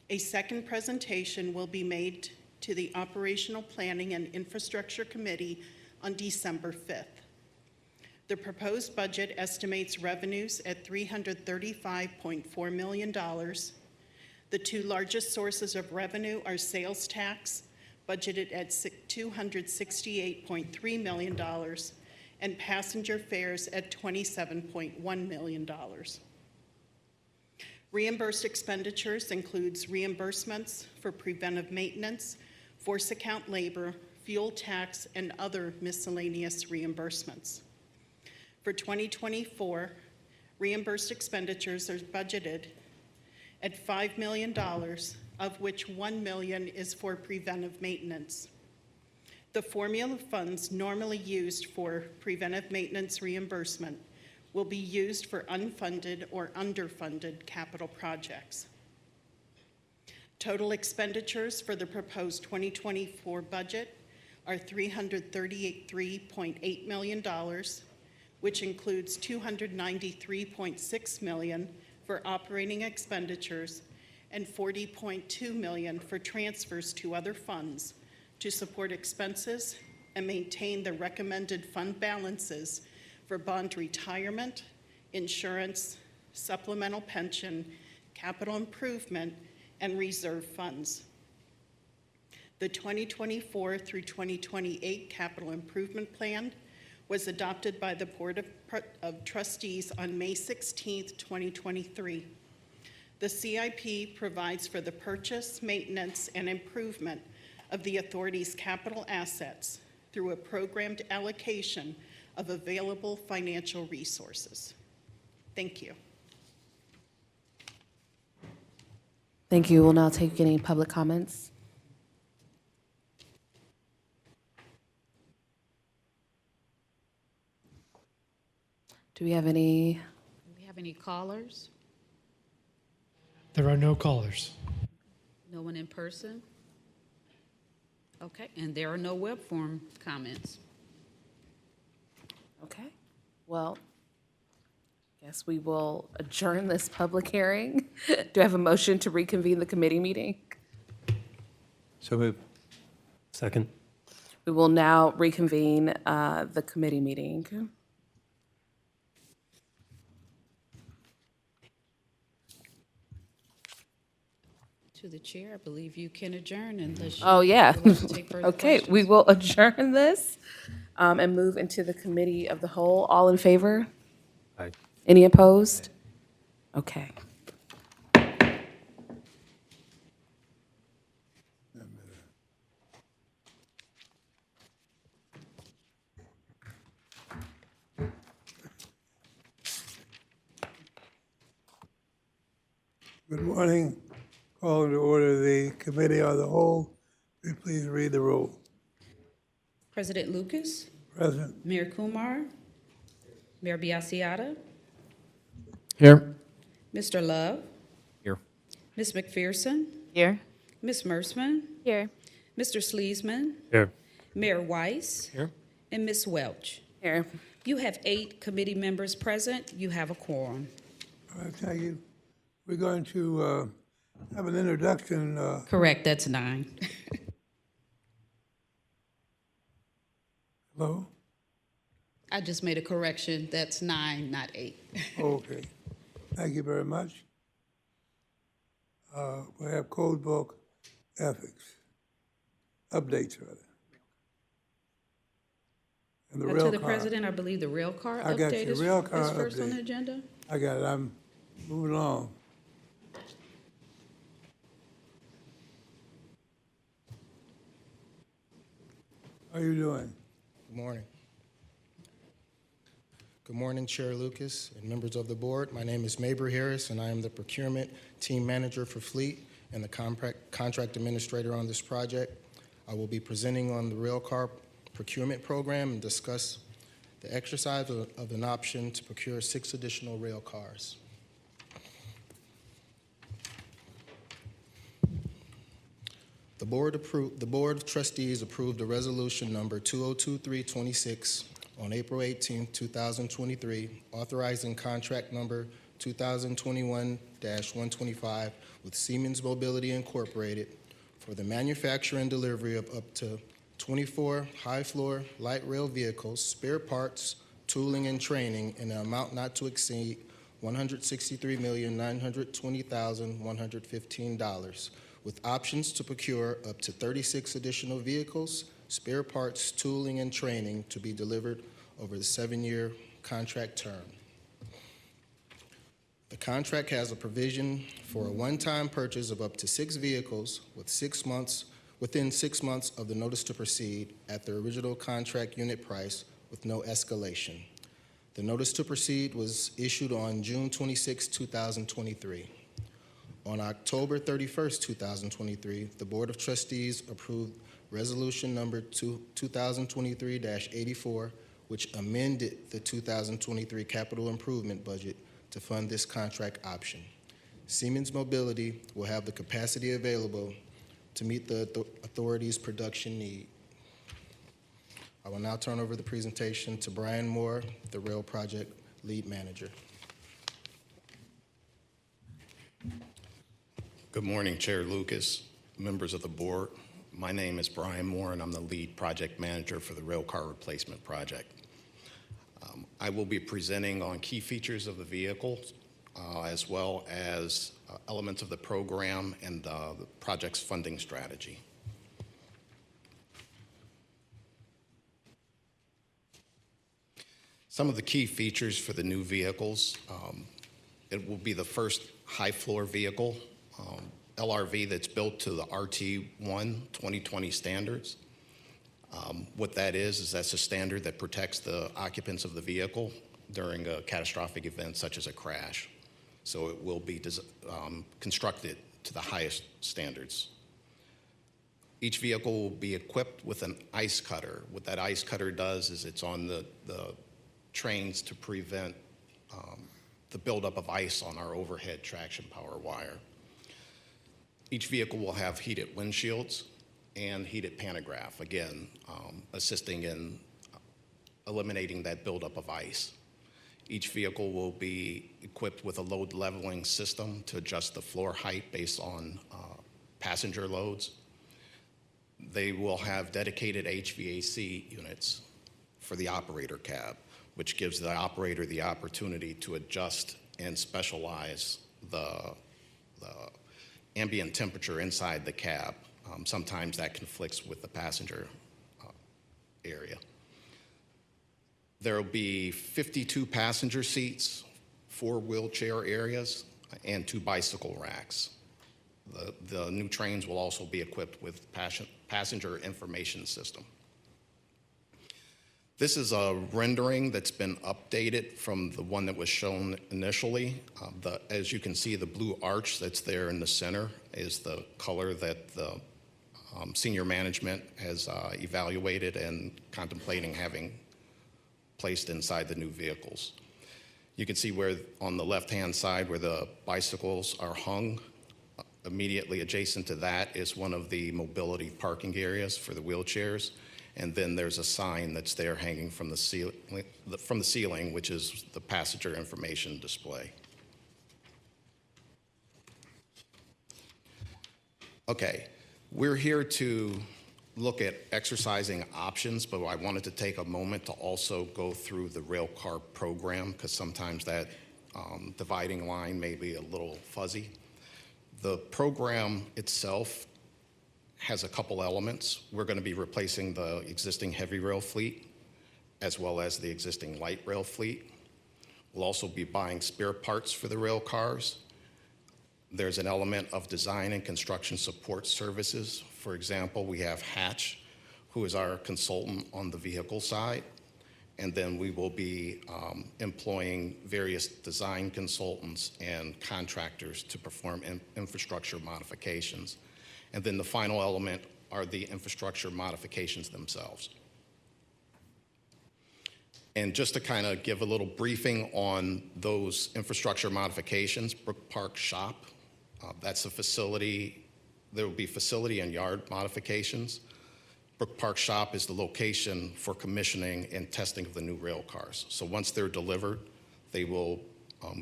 A second presentation will be made to the Operational Planning and Infrastructure Committee on December 5th. The proposed budget estimates revenues at $335.4 million. The two largest sources of revenue are sales tax, budgeted at $268.3 million, and passenger fares at $27.1 million. Reimbursed expenditures includes reimbursements for preventive maintenance, force account labor, fuel tax, and other miscellaneous reimbursements. For 2024, reimbursed expenditures are budgeted at $5 million, of which $1 million is for preventive maintenance. The formula funds normally used for preventive maintenance reimbursement will be used for unfunded or underfunded capital projects. Total expenditures for the proposed 2024 budget are $333.8 million, which includes $293.6 million for operating expenditures and $40.2 million for transfers to other funds to support expenses and maintain the recommended fund balances for bond retirement, insurance, supplemental pension, capital improvement, and reserve funds. The 2024 through 2028 capital improvement plan was adopted by the Board of Trustees on May 16, 2023. The CIP provides for the purchase, maintenance, and improvement of the authority's capital assets through a programmed allocation of available financial resources. Thank you. Thank you. We'll now take any public comments. Do we have any? Do we have any callers? There are no callers. No one in person? Okay, and there are no web form comments. Okay. Well, guess we will adjourn this public hearing. Do I have a motion to reconvene the committee meeting? So moved. Second. We will now reconvene the committee meeting. To the chair, I believe you can adjourn unless you Oh, yeah. would like to take further Okay, we questions. will adjourn this and move into the committee of the whole. All in favor? Aye. Any opposed? Okay. Good morning. Call to order the Committee of the Whole. Will you please read the roll? President Lucas, Present. Mayor Kumar, Mayor Biassiata, Here. Mr. Love, Here. Ms. McPherson, Here. Ms. Mersman, Here. Mr. Sleesman, Here. Mayor Weiss, Here. and Ms. Welch. Here. You have 8 committee members present. You have a quorum. All right, thank you. We're going to have an introduction. Correct, that's 9. Hello? I just made a correction. That's 9, not 8. Okay. Thank you very much. We have code book ethics, updates rather. And the rail To the car. president, I believe the rail car I got update you. is Rail car first on update. the agenda. I got it. I'm moving along. How are you doing? Good morning. Good morning, Chair Lucas and members of the board. My name is Mabry Harris, and I am the procurement team manager for Fleet and the contract administrator on this project. I will be presenting on the rail car procurement program and discuss the exercise of an option to procure 6 additional rail cars. The Board of Trustees approved a resolution number 2023-26 on April 18, 2023, authorizing contract number 2021-125 with Siemens Mobility Incorporated for the manufacture and delivery of up to 24 high-floor light rail vehicles, spare parts, tooling, and training in an amount not to exceed $163,920,115, with options to procure up to 36 additional vehicles, spare parts, tooling, and training to be delivered over the 7-year contract term. The contract has a provision for a one-time purchase of up to 6 vehicles within 6 months of the notice to proceed at the original contract unit price with no escalation. The notice to proceed was issued on June 26, 2023. On October 31, 2023, the Board of Trustees approved Resolution Number 2023-84, which amended the 2023 capital improvement budget to fund this contract option. Siemens Mobility will have the capacity available to meet the authority's production need. I will now turn over the presentation to Brian Moore, the Rail Project Lead Manager. Good morning, Chair Lucas, members of the board. My name is Brian Moore, and I'm the lead project manager for the rail car replacement project. I will be presenting on key features of the vehicle, as well as elements of the program and the project's funding strategy. Some of the key features for the new vehicles, it will be the first high-floor vehicle, LRV, that's built to the RT1 2020 standards. What that is that's a standard that protects the occupants of the vehicle during a catastrophic event such as a crash. So it will be constructed to the highest standards. Each vehicle will be equipped with an ice cutter. What that ice cutter does is it's on the trains to prevent the buildup of ice on our overhead traction power wire. Each vehicle will have heated windshields and heated pantograph, again, assisting in eliminating that buildup of ice. Each vehicle will be equipped with a load leveling system to adjust the floor height based on passenger loads. They will have dedicated HVAC units for the operator cab, which gives the operator the opportunity to adjust and specialize the ambient temperature inside the cab. Sometimes that conflicts with the passenger area. There will be 52 passenger seats, 4 wheelchair areas, and 2 bicycle racks. The new trains will also be equipped with passenger information system. This is a rendering that's been updated from the one that was shown initially. As you can see, the blue arch that's there in the center is the color that the senior management has evaluated and contemplating having placed inside the new vehicles. You can see where on the left-hand side where the bicycles are hung. Immediately adjacent to that is one of the mobility parking areas for the wheelchairs. And then there's a sign that's there hanging from the ceiling, which is the passenger information display. Okay, we're here to look at exercising options, but I wanted to take a moment to also go through the rail car program, because sometimes that dividing line may be a little fuzzy. The program itself has a couple elements. We're going to be replacing the existing heavy rail fleet as well as the existing light rail fleet. We'll also be buying spare parts for the rail cars. There's an element of design and construction support services. For example, we have Hatch, who is our consultant on the vehicle side. And then we will be employing various design consultants and contractors to perform infrastructure modifications. And then the final element are the infrastructure modifications themselves. And just to kind of give a little briefing on those infrastructure modifications, Brook Park Shop, that's a facility, there will be facility and yard modifications. Brook Park Shop is the location for commissioning and testing of the new rail cars. So once they're delivered, they will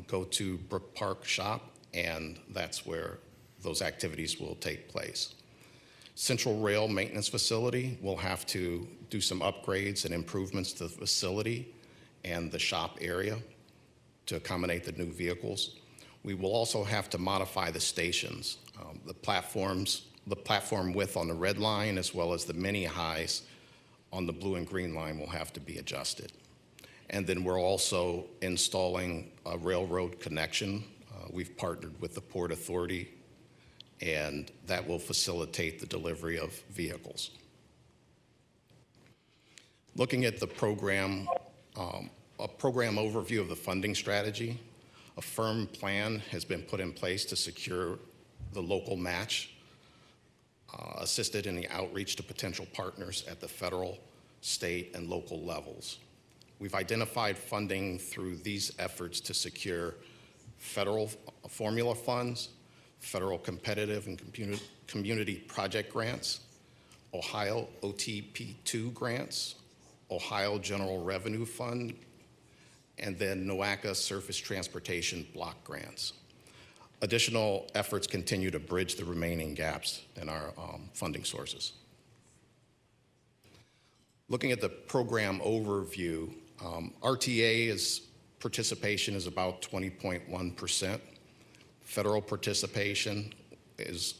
go to Brook Park Shop, and that's where those activities will take place. Central Rail Maintenance Facility will have to do some upgrades and improvements to the facility and the shop area to accommodate the new vehicles. We will also have to modify the stations, the platform width on the red line as well as the mini highs on the blue and green line will have to be adjusted. And then we're also installing a railroad connection. We've partnered with the Port Authority, and that will facilitate the delivery of vehicles. Looking at the program, a program overview of the funding strategy, a firm plan has been put in place to secure the local match, assisted in the outreach to potential partners at the federal, state, and local levels. We've identified funding through these efforts to secure federal formula funds, federal competitive and community project grants, Ohio OTP2 grants, Ohio General Revenue Fund, and then NOACA Surface Transportation Block Grants. Additional efforts continue to bridge the remaining gaps in our funding sources. Looking at the program overview, RTA participation is about 20.1%. Federal participation is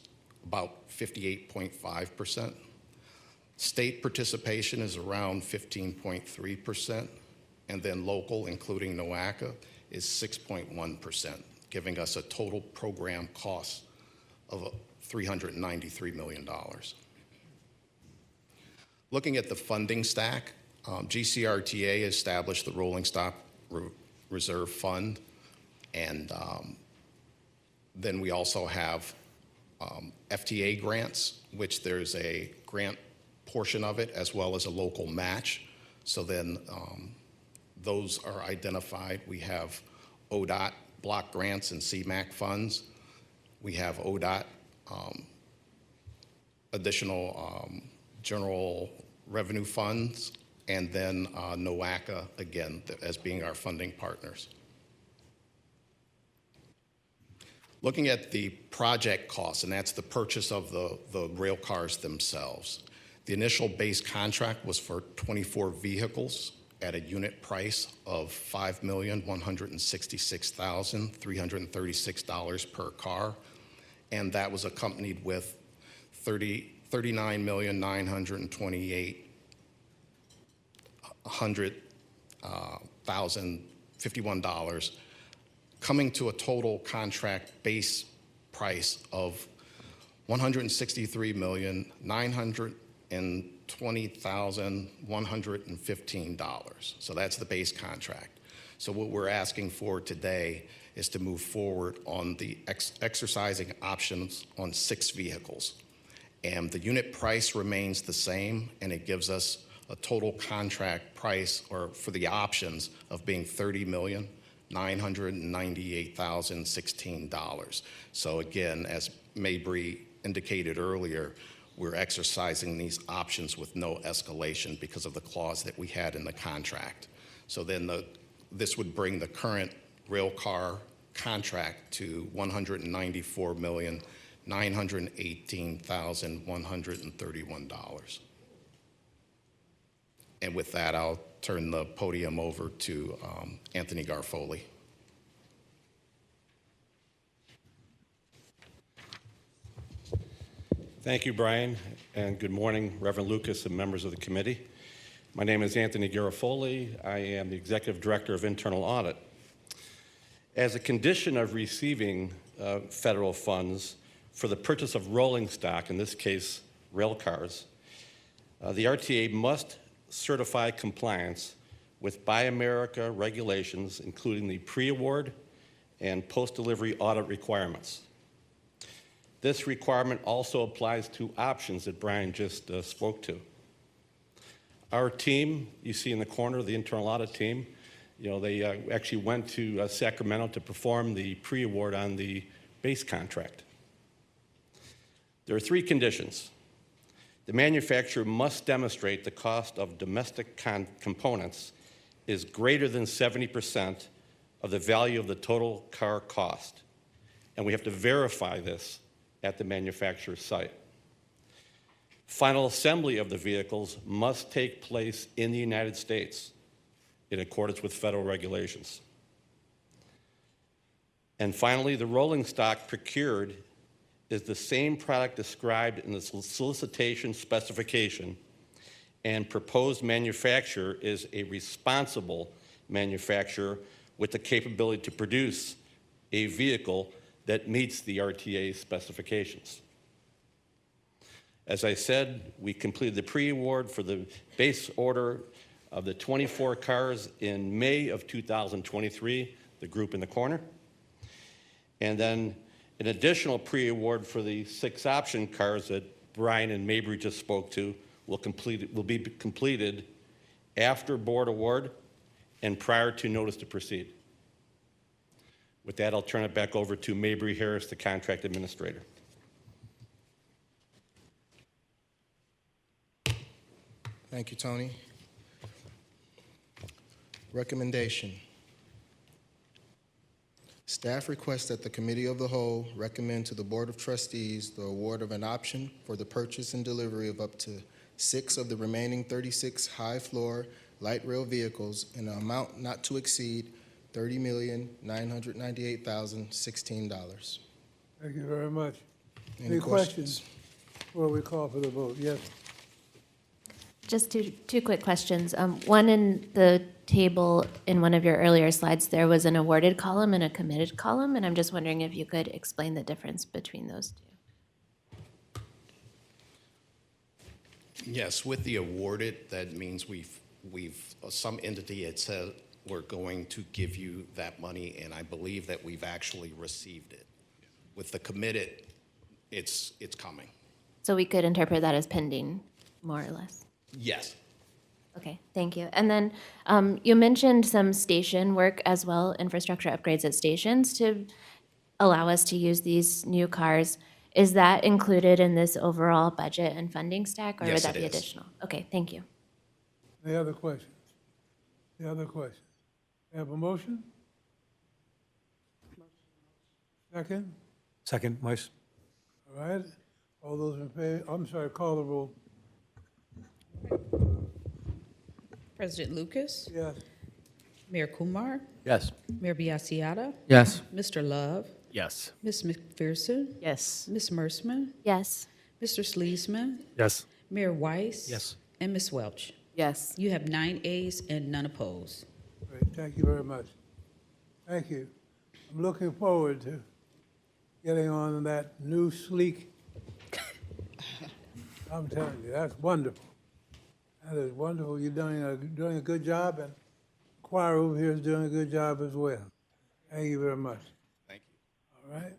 about 58.5%. State participation is around 15.3%, and then local, including NOACA, is 6.1%, giving us a total program cost of $393 million. Looking at the funding stack, GCRTA established the Rolling Stock Reserve Fund, and then we also have FTA grants, which there's a grant portion of it as well as a local match. So then those are identified. We have ODOT block grants and CMAQ funds. We have ODOT additional general revenue funds, and then NOACA, again, as being our funding partners. Looking at the project costs, and that's the purchase of the rail cars themselves. The initial base contract was for 24 vehicles at a unit price of $5,166,336 per car, and that was accompanied with $39,928,051, coming to a total contract base price of $163,920,115. So that's the base contract. So what we're asking for today is to move forward on the exercising options on 6 vehicles. And the unit price remains the same, and it gives us a total contract price, or for the options, of being $30,998,016. So again, as Mabry indicated earlier, we're exercising these options with no escalation because of the clause that we had in the contract. So then this would bring the current rail car contract to $194,918,131. And with that, I'll turn the podium over to Anthony Garfoli. Thank you, Brian, and good morning, Reverend Lucas and members of the committee. My name is Anthony Garofoli. I am the Executive Director of Internal Audit. As a condition of receiving federal funds for the purchase of rolling stock, in this case, rail cars, the RTA must certify compliance with Buy America regulations, including the pre-award and post-delivery audit requirements. This requirement also applies to options that Brian just spoke to. Our team, you see in the corner, the internal audit team, they actually went to Sacramento to perform the pre-award on the base contract. There are 3 conditions. The manufacturer must demonstrate the cost of domestic components is greater than 70% of the value of the total car cost. And we have to verify this at the manufacturer's site. Final assembly of the vehicles must take place in the United States in accordance with federal regulations. And finally, the rolling stock procured is the same product described in the solicitation specification, and proposed manufacturer is a responsible manufacturer with the capability to produce a vehicle that meets the RTA specifications. As I said, we completed the pre-award for the base order of the 24 cars in May of 2023, the group in the corner. And then an additional pre-award for the 6 option cars that Brian and Mabry just spoke to will be completed after board award and prior to notice to proceed. With that, I'll turn it back over to Mabry Harris, the contract administrator. Thank you, Tony. Recommendation. Staff requests that the Committee of the Whole recommend to the Board of Trustees the award of an option for the purchase and delivery of up to 6 of the remaining 36 high-floor light rail vehicles in an amount not to exceed $30,998,016. Thank you very much. Any questions? Before we call for the vote? Yes. Just two quick questions. One, in the table in one of your earlier slides, there was an awarded column and a committed column, and I'm just wondering if you could explain the difference between those two. Yes, with the awarded, that means we've some entity had said we're going to give you that money, and I believe that we've actually received it. With the committed, it's coming. So we could interpret that as pending, more or less. Yes. Okay, thank you. And then you mentioned some station work as well, infrastructure upgrades at stations to allow us to use these new cars. Is that included in this overall budget and funding stack, or Yes, would that it be is. additional? Okay, thank you. Any other questions? Any other questions? Have a motion? Second? Second, Weiss. All right. All those in favor, I'm sorry, call the roll. President Lucas, Yes. Mayor Kumar, Yes. Mayor Biassiata, Yes. Mr. Love, Yes. Ms. McPherson, Yes. Ms. Mersman, Yes. Mr. Sleesman, Yes. Mayor Weiss. Yes. And Ms. Welch. Yes. You have 9 ayes and none opposed. Great, thank you very much. Thank you. I'm looking forward to getting on that new sleek. I'm telling you, that's wonderful. That is wonderful. You're doing a good job, and choir over here is doing a good job as well. Thank you very much. Thank you. All right.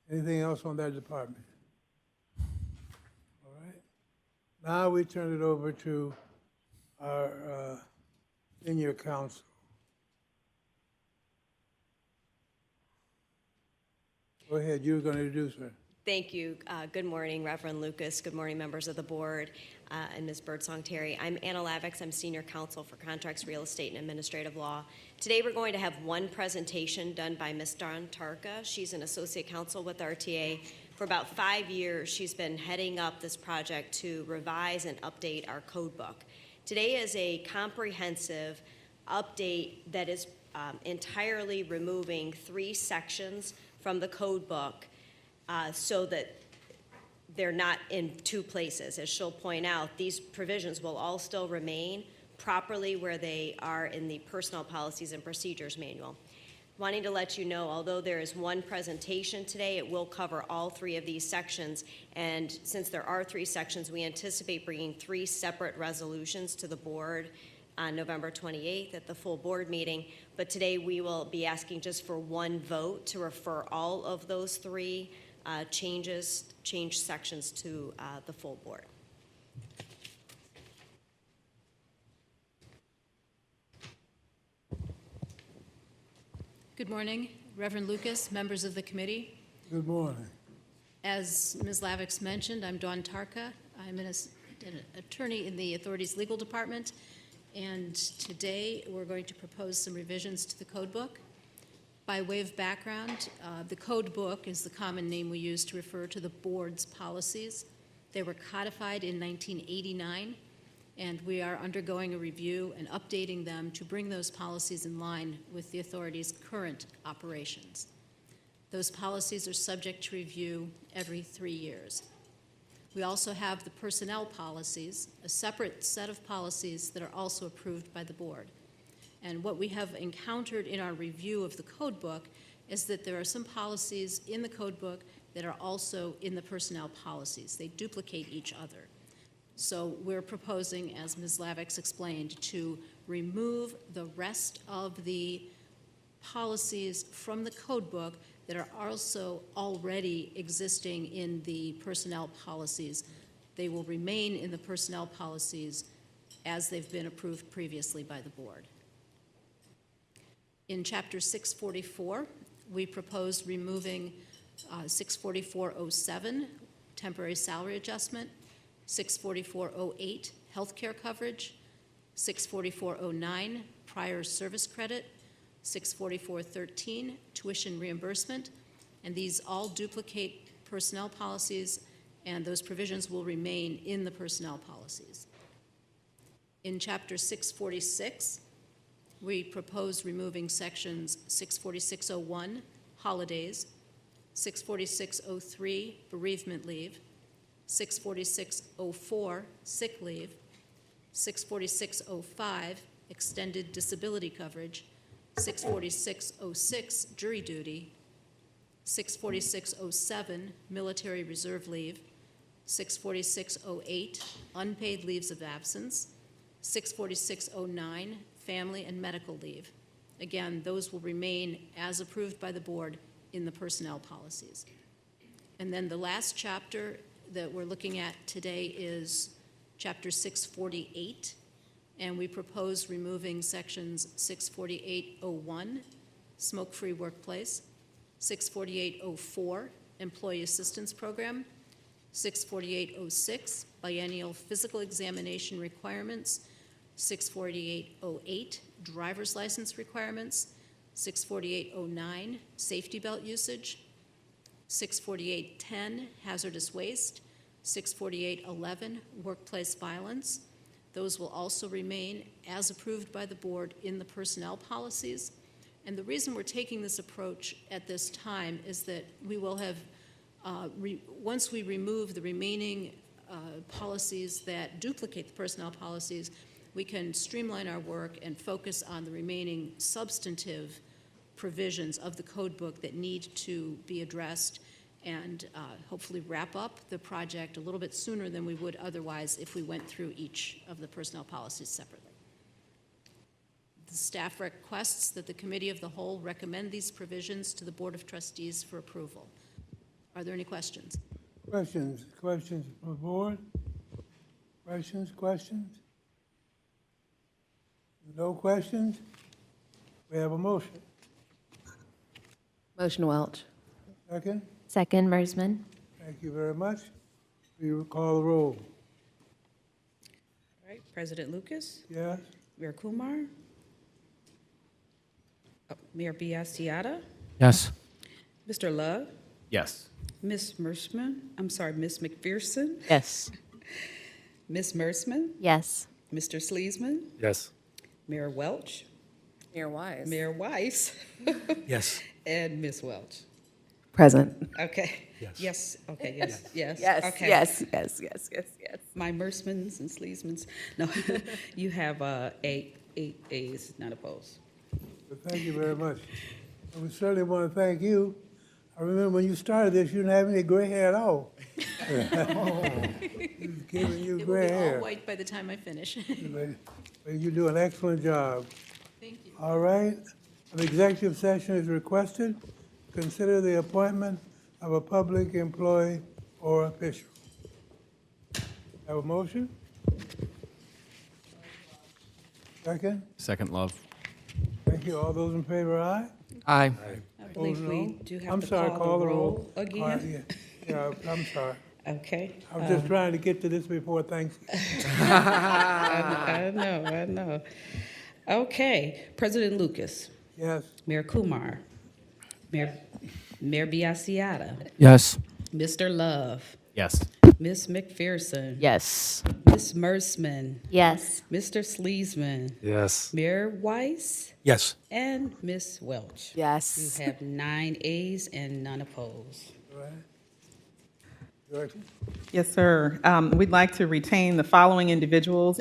Anything else on that department? All right. Now we turn it over to our senior counsel. Go ahead, you were going to introduce her. Thank you. Good morning, Reverend Lucas. Good morning, members of the board, and Ms. Birdsong Terry. I'm Anna Lavix. I'm Senior Counsel for Contracts, Real Estate, and Administrative Law. Today, we're going to have one presentation done by Ms. Dawn Tarka. She's an Associate Counsel with RTA. For about 5 years, she's been heading up this project to revise and update our code book. Today is a comprehensive update that is entirely removing 3 sections from the code book so that they're not in 2 places. As she'll point out, these provisions will all still remain properly where they are in the Personnel Policies and Procedures Manual. Wanting to let you know, although there is one presentation today, it will cover all 3 of these sections. And since there are 3 sections, we anticipate bringing 3 separate resolutions to the board on November 28th at the full board meeting. But today we will be asking just for one vote to refer all of those 3 change sections to the full board. Good morning, Reverend Lucas, members of the committee. Good morning. As Ms. Lavix mentioned, I'm Dawn Tarka. I'm an attorney in the authority's legal department, and today we're going to propose some revisions to the code book. By way of background, the code book is the common name we use to refer to the board's policies. They were codified in 1989, and we are undergoing a review and updating them to bring those policies in line with the authority's current operations. Those policies are subject to review every 3 years. We also have the personnel policies, a separate set of policies that are also approved by the board. And what we have encountered in our review of the code book is that there are some policies in the code book that are also in the personnel policies. They duplicate each other. So we're proposing, as Ms. Lavix explained, to remove the rest of the policies from the code book that are also already existing in the personnel policies. They will remain in the personnel policies as they've been approved previously by the board. In Chapter 644, we proposed removing 644.07, temporary salary adjustment, 644.08, healthcare coverage, 644.09, prior service credit, 644.13, tuition reimbursement, and these all duplicate personnel policies, and those provisions will remain in the personnel policies. In Chapter 646, we propose removing sections 646.01, holidays, 646.03, bereavement leave, 646.04, sick leave, 646.05, extended disability coverage, 646.06, jury duty, 646.07, military reserve leave, 646.08, unpaid leaves of absence, 646.09, family and medical leave. Again, those will remain as approved by the board in the personnel policies. And then the last chapter that we're looking at today is Chapter 648, and we propose removing sections 648.01, smoke-free workplace, 648.04, employee assistance program, 648.06, biennial physical examination requirements, 648.08, driver's license requirements, 648.09, safety belt usage, 648.10, hazardous waste, 648.11, workplace violence. Those will also remain as approved by the board in the personnel policies. And the reason we're taking this approach at this time is that we will have, once we remove the remaining policies that duplicate the personnel policies, we can streamline our work and focus on the remaining substantive provisions of the code book that need to be addressed, and hopefully wrap up the project a little bit sooner than we would otherwise if we went through each of the personnel policies separately. The staff requests that the Committee of the Whole recommend these provisions to the Board of Trustees for approval. Are there any questions? Questions from the board? Questions? No questions? We have a motion. Motion Welch. Second? Second, Mersman. Thank you very much. We will call the roll. All right, President Lucas, Yes? Mayor Kumar, Mayor Biassiata, Yes. Mr. Love, Yes. Ms. McPherson, Yes. Ms. Mersman, Yes. Mr. Sleesman, Yes. Mayor Welch, Mayor Wise. Mayor Weiss, Yes. and Ms. Welch. Present. Okay. Yes. Yes, okay, yes, yes. Yes, okay. yes. My Mersmans and Sleesmans, no, you have eight A's, not opposed. Well, thank you very much. And we certainly want to thank you. I remember when you started this, you didn't have any gray hair at all. He's giving you It will gray be all hair. white by the time I finish. But you do an excellent job. Thank you. All right. An executive session is requested. Consider the appointment of a public employee or official. Have a motion? Second? Second, Love. Thank you. All those in favor, aye? Aye. I believe we no? do I'm have to sorry, call the roll All again. right, yeah, I'm sorry. Okay. I was just trying to get to this before Thanksgiving. I know. Okay, President Lucas, Yes, Mayor Kumar, Mayor Biassiata. Yes. Mr. Love. Yes. Miss McPherson. Yes. Miss Mersman. Yes. Mr. Sleesman. Yes. Mayor Weiss. Yes. And Miss Welch. Yes. You have 9 ayes and none opposed. Director? Yes, sir. We'd like to retain the following individuals